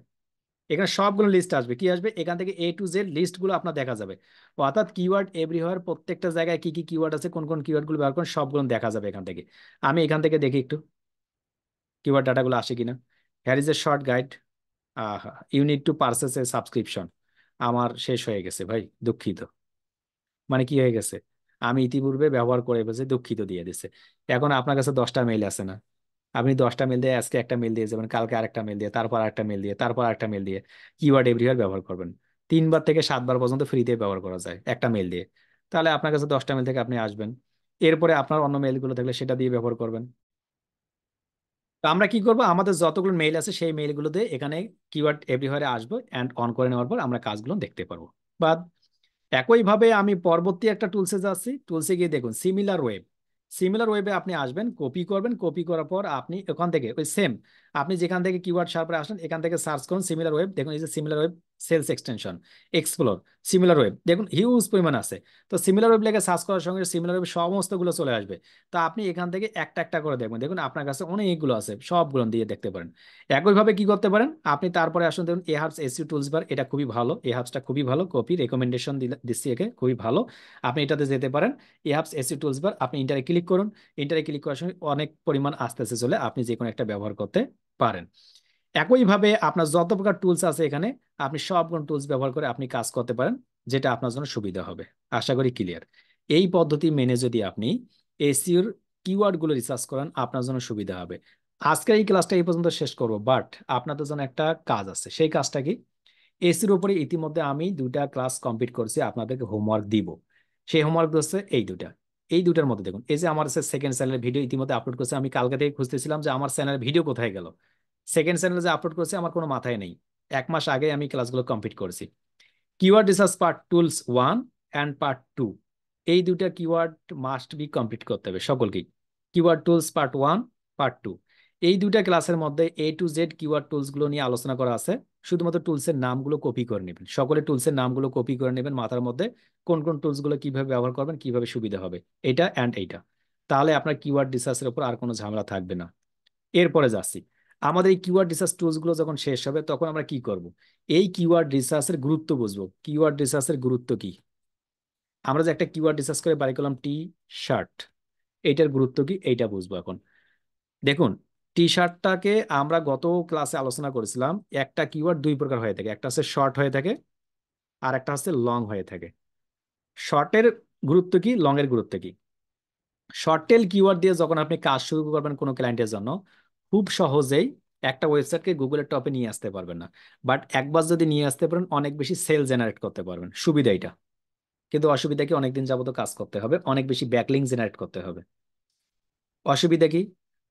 এখানে সবগুলো লিস্ট আসবে, কি আসবে এখান থেকে A to Z লিস্ট গুলো আপনার দেখা যাবে। অর্থাৎ কিওয়ার্ড এভরিওয়ার, প্রত্যেকটা জায়গায় কি কি কিওয়ার্ড আছে, কোন কোন কিওয়ার্ড গুলো ব্যবহার করেন, সবগুলো দেখা যাবে এখান থেকে। আমি এখান থেকে দেখি একটু কিওয়ার্ড ডাটাগুলো আসে কিনা। Here is a short guide. You need to purchase a subscription. আমার শেষ হয়ে গেছে ভাই, দুঃখিত। মানে কি হয়ে গেছে, আমি ইতিপূর্বে ব্যবহার করে ফেলছি, দুঃখিত দিয়ে দিছে। এখন আপনার কাছে 10টা মেইল আছে না, আপনি 10টা মেল দিয়ে আজকে একটা মেল দিয়ে যাবেন, কালকে আরেকটা মেল দিয়ে, তারপর আরেকটা মেল দিয়ে, তারপর আরেকটা মেল দিয়ে কিওয়ার্ড এভরিওয়ার ব্যবহার করবেন। 3বার থেকে 7বার পর্যন্ত ফ্রিতে ব্যবহার করা যায় একটা মেল দিয়ে। তাহলে আপনার কাছে 10টা মেল থেকে আপনি আসবেন, এরপরে আপনার অন্য মেলগুলো থাকলে সেটা দিয়ে ব্যবহার করবেন। তো আমরা কি করবো, আমাদের যতগুলো মেইল আছে সেই মেইলগুলো দিয়ে এখানে কিওয়ার্ড এভরিওয়ারে আসবো অ্যান্ড অন করে নেওয়ার পর আমরা কাজগুলো দেখতে পারবো। বা একইভাবে আমি পরবর্তী একটা টুলসে যাচ্ছি, টুলসে গিয়ে দেখুন সিমিলার ওয়েব। সিমিলার ওয়েবে আপনি আসবেন, কপি করবেন, কপি করার পর আপনি ওখান থেকে ওই সেম, আপনি যেখান থেকে কিওয়ার্ড সার্চে আসেন এখান থেকে সার্চ করুন সিমিলার ওয়েব। দেখুন এই যে similar web sales extension explore similar web, দেখুন হিউজ পরিমাণ আছে। তো সিমিলার ওয়েব লেগে সার্চ করার সঙ্গে সিমিলার ওয়েব সমস্তগুলো চলে আসবে। তো আপনি এখান থেকে একটা একটা করে দেখবেন, দেখুন আপনার কাছে অনেকগুলো আছে, সবগুলো দিয়ে দেখতে পারেন। একইভাবে কি করতে পারেন আপনি, তারপরে আসুন দেখুন এহাবস এসইও টুলস বার, এটা খুবই ভালো, এহাবসটা খুবই ভালো, কপি রেকমেন্ডেশন দিচ্ছি একে, খুবই ভালো। আপনি এটাতে যেতে পারেন, এহাবস এসইও টুলস বার, আপনি ইন্টারে ক্লিক করুন। ইন্টারে ক্লিক করার সময় অনেক পরিমাণ আস্তে আস্তে চলে, আপনি যে কোনো একটা ব্যবহার করতে পারেন। একইভাবে আপনার যত প্রকার টুলস আছে এখানে, আপনি সবগুলো টুলস ব্যবহার করে আপনি কাজ করতে পারেন, যেটা আপনার জন্য সুবিধা হবে। আশা করি ক্লিয়ার। এই পদ্ধতি মেনে যদি আপনি এসইওর কিওয়ার্ড গুলো রিসার্চ করেন আপনার জন্য সুবিধা হবে। আজকের এই ক্লাসটা এই পর্যন্ত শেষ করব, বাট আপনাদের জন্য একটা কাজ আছে। সেই কাজটা কি, এসির উপরে ইতিমধ্যে আমি 2টা ক্লাস কমপ্লিট করছি, আপনাদেরকে হোমওয়ার্ক দিব। সেই হোমওয়ার্ক হচ্ছে এই দুটা। এই দুটার মধ্যে দেখুন, এই যে আমার সেকেন্ড চ্যানেলের ভিডিও ইতিমধ্যে আপলোড করছে, আমি কালকে থেকে খুঁজতেছিলাম যে আমার চ্যানেলের ভিডিও কোথায় গেল। সেকেন্ড চ্যানেলে যে আপলোড করছে আমার কোনো মাথায় নেই, 1 মাস আগে আমি ক্লাসগুলো কমপ্লিট করেছি। Keyword research part tools 1 and part 2, এই দুটা কিওয়ার্ড মাস্ট বি কমপ্লিট করতে হবে সকলকেই। কিওয়ার্ড টুলস পার্ট 1, পার্ট 2, এই দুটা ক্লাসের মধ্যে A to Z keyword tools গুলো নিয়ে আলোচনা করা আছে। শুধুমাত্র টুলসের নামগুলো কপি করে নেবেন, সকলে টুলসের নামগুলো কপি করে নেবেন মাথার মধ্যে, কোন কোন টুলস গুলো কিভাবে ব্যবহার করবেন, কিভাবে সুবিধা হবে, এটা অ্যান্ড এইটা। তাহলে আপনার কিওয়ার্ড রিসার্চের উপর আর কোনো ঝামেলা থাকবে না। এরপরে যাচ্ছি, আমাদের এই কিওয়ার্ড রিসার্চ টুলস গুলো যখন শেষ হবে তখন আমরা কি করব, এই কিওয়ার্ড রিসার্চের গুরুত্ব বুঝবো। কিওয়ার্ড রিসার্চের গুরুত্ব কি, আমরা যে একটা কিওয়ার্ড রিসার্চ করে বাড়ি করলাম টি শার্ট, এইটার গুরুত্ব কি এইটা বুঝবো এখন। দেখুন, টি শার্টটাকে আমরা গত ক্লাসে আলোচনা করেছিলাম, একটা কিওয়ার্ড 2 প্রকার হয়ে থাকে, একটা হচ্ছে শর্ট হয়ে থাকে আর একটা হচ্ছে লং হয়ে থাকে। শর্টের গুরুত্ব কি, লং এর গুরুত্ব কি। শর্ট টেল কিওয়ার্ড দিয়ে যখন আপনি কাজ শুরু করবেন কোনো ক্লায়েন্টের জন্য, খুব সহজেই একটা ওয়েবসাইটকে গুগলের টপে নিয়ে আসতে পারবেন না। বাট একবার যদি নিয়ে আসতে পারেন অনেক বেশি সেল জেনারেট করতে পারবেন, সুবিধা এটা। কিন্তু অসুবিধা কি, অনেকদিন যাবত কাজ করতে হবে, অনেক বেশি ব্যাকলিং জেনারেট করতে হবে। অসুবিধা কি,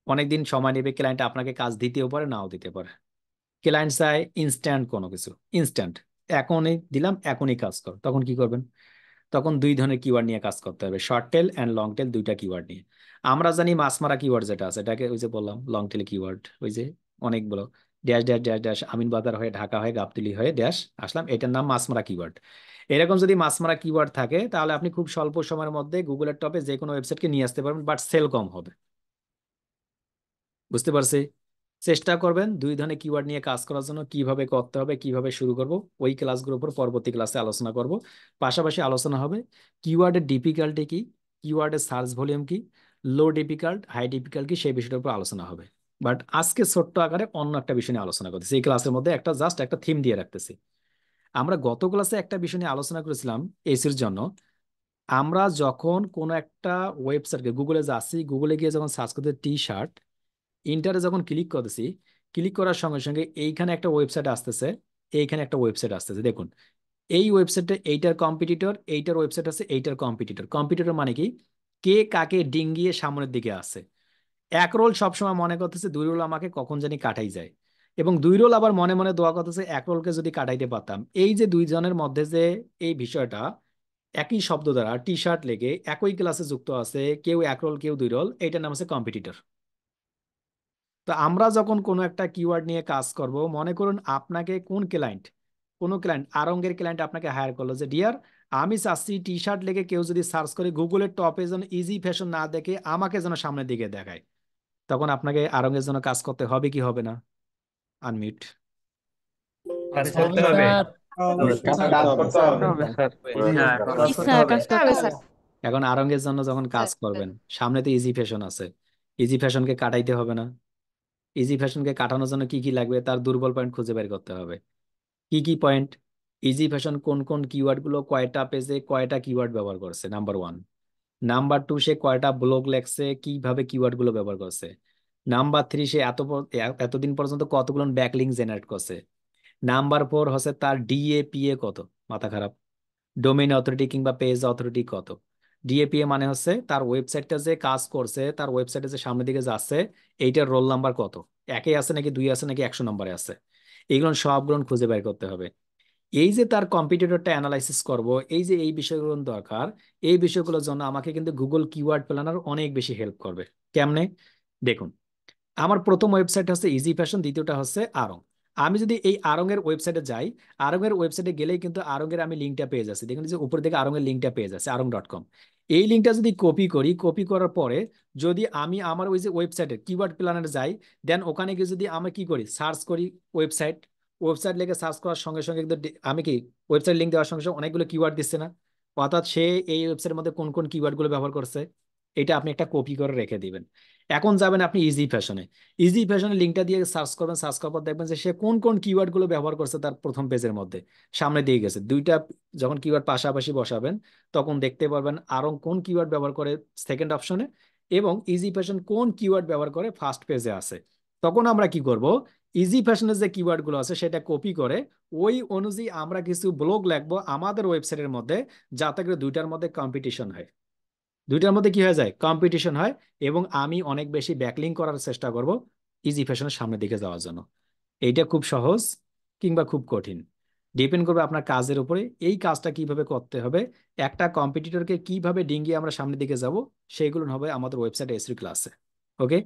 অনেকদিন সময় নেবে, ক্লায়েন্ট আপনাকে কাজ দিতেও পারে নাও দিতে পারে। ক্লায়েন্ট চায় ইনস্ট্যান্ট কোনো কিছু, ইনস্ট্যান্ট, এখনই দিলাম এখনই কাজ কর, তখন কি করবেন, তখন 2 ধরনের কিওয়ার্ড নিয়ে কাজ করতে হবে, short tail and long tail, 2টা কিওয়ার্ড নিয়ে। আমরা জানি মাসমারা কিওয়ার্ড যেটা আছে এটাকে ওই যে বললাম লং টেল কিওয়ার্ড, ওই যে অনেকগুলো ড্যাশ ড্যাশ ড্যাশ ড্যাশ, আমিন বাজার হয়ে ঢাকা হয়ে গাবতলী হয়ে ড্যাশ আসলাম, এটার নাম মাসমারা কিওয়ার্ড। এরকম যদি মাসমারা কিওয়ার্ড থাকে তাহলে আপনি খুব স্বল্প সময়ের মধ্যে গুগলের টপে যে কোনো ওয়েবসাইটকে নিয়ে আসতে পারবেন, বাট সেল কম হবে। বুঝতে পারছি। চেষ্টা করবেন 2 ধরনের কিওয়ার্ড নিয়ে কাজ করার জন্য, কিভাবে করতে হবে, কিভাবে শুরু করব, ওই ক্লাসগুলোর উপর পরবর্তী ক্লাসে আলোচনা করব। পাশাপাশি আলোচনা হবে কিওয়ার্ডের ডিফিকাল্টি কি, কিওয়ার্ডের সার্চ ভলিউম কি, লো ডিফিকাল্ট হাই ডিফিকাল্ট কি, সেই বিষয়টার উপর আলোচনা হবে। বাট আজকে ছোট্ট আকারে অন্য একটা বিষয় নিয়ে আলোচনা করতেছি, এই ক্লাসের মধ্যে একটা জাস্ট একটা থিম দিয়ে রাখতেছি। আমরা গত ক্লাসে একটা বিষয় নিয়ে আলোচনা করেছিলাম এসির জন্য। আমরা যখন কোনো একটা ওয়েবসাইটকে গুগলে যাচ্ছি, গুগলে গিয়ে যখন সার্চ করতে টি শার্ট, ইন্টারে যখন ক্লিক করতেছি, ক্লিক করার সঙ্গে সঙ্গে এইখানে একটা ওয়েবসাইট আসতেছে, এইখানে একটা ওয়েবসাইট আসতেছে, দেখুন এই ওয়েবসাইটে এইটার কম্পিটিটর, এইটার ওয়েবসাইট আছে, এইটার কম্পিটিটর। কম্পিটিটর মানে কি, কে কাকে ডিঙ্গিয়ে সামনের দিকে আসে। এক রোল সবসময় মনে করতেছে 2 রোল আমাকে কখন জানি কাটাই যায়, এবং 2 রোল আবার মনে মনে দোয়া করতেছে এক রোলকে যদি কাটাইতে পারতাম। এই যে 2 জনের মধ্যে যে এই বিষয়টা, একই শব্দ দ্বারা টি শার্ট লেগে একই ক্লাসে যুক্ত আছে, কেউ 1 রোল কেউ 2 রোল, এইটার নাম হচ্ছে কম্পিটিটর। তো আমরা যখন কোনো একটা কিওয়ার্ড নিয়ে কাজ করব, মনে করুন আপনাকে কোনো ক্লায়েন্ট আরঙ্গের ক্লায়েন্ট আপনাকে হায়ার করলো যে ডিয়ার আমি চাচ্ছি টি শার্ট লেগে কেউ যদি সার্চ করে গুগলের টপে যেন ইজি ফ্যাশন না দেখে আমাকে যেন সামনের দিকে দেখায়, তখন আপনাকে আরঙ্গের জন্য কাজ করতে হবে কি হবে না? আনমিউট। কাজ করতে হবে। কাজ করতে হবে জি স্যার কাজ করতে হবে। এখন আরঙ্গের জন্য যখন কাজ করবেন, সামনে তো ইজি ফ্যাশন আছে, ইজি ফ্যাশনকে কাটাইতে হবে না? ইজি ফ্যাশনকে কাটানোর জন্য কি কি লাগবে, তার দুর্বল পয়েন্ট খুঁজে বের করতে হবে। কি কি পয়েন্ট? ইজি ফ্যাশন কোন কোন কিওয়ার্ড গুলো কয়টা পেজে কয়টা কিওয়ার্ড ব্যবহার করছে, নাম্বার ওয়ান। নাম্বার টু, সে কয়টা ব্লগ লেখছে, কিভাবে কিওয়ার্ড গুলো ব্যবহার করছে। নাম্বার থ্রি, সে এতদিন পর্যন্ত কতগুলো ব্যাকলিংক জেনারেট করছে। নাম্বার ফোর হচ্ছে তার ডিএপিএ কত, মাথা খারাপ। ডোমেইন অথরিটি কিংবা পেজ অথরিটি কত। ডিএপিএ মানে হচ্ছে তার ওয়েবসাইটটা যে কাজ করছে, তার ওয়েবসাইটে যে সামনের দিকে যাচ্ছে, এইটার রোল নাম্বার কত, একে আছে নাকি দুই আছে নাকি 100 নম্বরে আছে। এইগুলো সবগুলো খুঁজে বের করতে হবে। এই যে তার কম্পিটিটরটা অ্যানালাইসিস করব, এই যে এই বিষয়গুলো দরকার, এই বিষয়গুলোর জন্য আমাকে কিন্তু গুগল কিওয়ার্ড প্ল্যানার অনেক বেশি হেল্প করবে। কেমনে? দেখুন, আমার প্রথম ওয়েবসাইট হচ্ছে ইজি ফ্যাশন, দ্বিতীয়টা হচ্ছে আরং। আমি যদি এই আরং এর ওয়েবসাইটে যাই, আরং এর ওয়েবসাইটে গেলেই কিন্তু আরং এর আমি লিঙ্কটা পেয়ে যাচ্ছি। দেখুন যে উপর দিকে আরং এর লিঙ্কটা পেয়ে যাচ্ছে, arong.com। এই লিঙ্কটা যদি কপি করি, কপি করার পরে যদি আমি আমার ওই যে ওয়েবসাইটের কিওয়ার্ড প্ল্যানারে যাই, দেন ওখানে গিয়ে যদি আমি কি করি, সার্চ করি ওয়েবসাইট, ওয়েবসাইট লিখে সার্চ করার সঙ্গে সঙ্গে কিন্তু আমি কি ওয়েবসাইট লিঙ্ক দেওয়ার সঙ্গে সঙ্গে অনেকগুলো কিওয়ার্ড দিচ্ছে না? অর্থাৎ সে এই ওয়েবসাইটের মধ্যে কোন কোন কিওয়ার্ড গুলো ব্যবহার করছে, এটা আপনি একটা কপি করে রেখে দিবেন। এখন যাবেন আপনি ইজি ফ্যাশনে, ইজি ফ্যাশনের লিঙ্কটা দিয়ে সার্চ করবেন, সার্চ করার পর দেখবেন যে সে কোন কোন কিওয়ার্ড গুলো ব্যবহার করছে তার প্রথম পেজের মধ্যে, সামনে দিয়ে গেছে। দুইটা যখন কিওয়ার্ড পাশাপাশি বসাবেন, তখন দেখতে পারবেন আরং কোন কিওয়ার্ড ব্যবহার করে সেকেন্ড অপশনে, এবং ইজি ফ্যাশন কোন কিওয়ার্ড ব্যবহার করে ফার্স্ট পেজে আছে। তখন আমরা কি করব, ইজি ফ্যাশনের যে কিওয়ার্ড গুলো আছে সেটা কপি করে ওই অনুযায়ী আমরা কিছু ব্লগ লিখবো আমাদের ওয়েবসাইটের মধ্যে, যাতে করে দুইটার মধ্যে কম্পিটিশন হয়, দুইটার মধ্যে কি হয়ে যায়, কম্পিটিশন হয়। এবং আমি অনেক বেশি ব্যাকলিং করার চেষ্টা করব ইজি ফ্যাশনের সামনের দিকে যাওয়ার জন্য। এইটা খুব সহজ কিংবা খুব কঠিন, ডিপেন্ড করবে আপনার কাজের উপরে। এই কাজটা কিভাবে করতে হবে, একটা কম্পিটিটরকে কিভাবে ডিঙ্গিয়ে আমরা সামনের দিকে যাব, সেইগুলো হবে আমাদের ওয়েবসাইটে এসরি ক্লাসে। ওকে,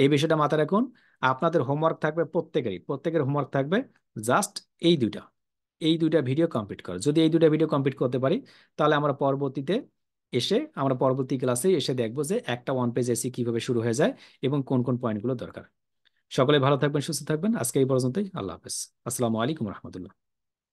এই বিষয়টা মাথায় রাখুন। আপনাদের হোমওয়ার্ক থাকবে, প্রত্যেকের হোমওয়ার্ক থাকবে জাস্ট এই দুইটা, এই দুইটা ভিডিও কমপ্লিট কর। যদি এই দুইটা ভিডিও কমপ্লিট করতে পারি, তাহলে আমরা পরবর্তী ক্লাসে এসে দেখবো যে একটা ওয়ান পেজ এসি কিভাবে শুরু হয়ে যায় এবং কোন কোন পয়েন্টগুলো দরকার। সকলে ভালো থাকবেন, সুস্থ থাকবেন। আজকে এই পর্যন্তই। আল্লাহ হাফেজ। আসসালামু আলাইকুম রহমতুল্লাহ।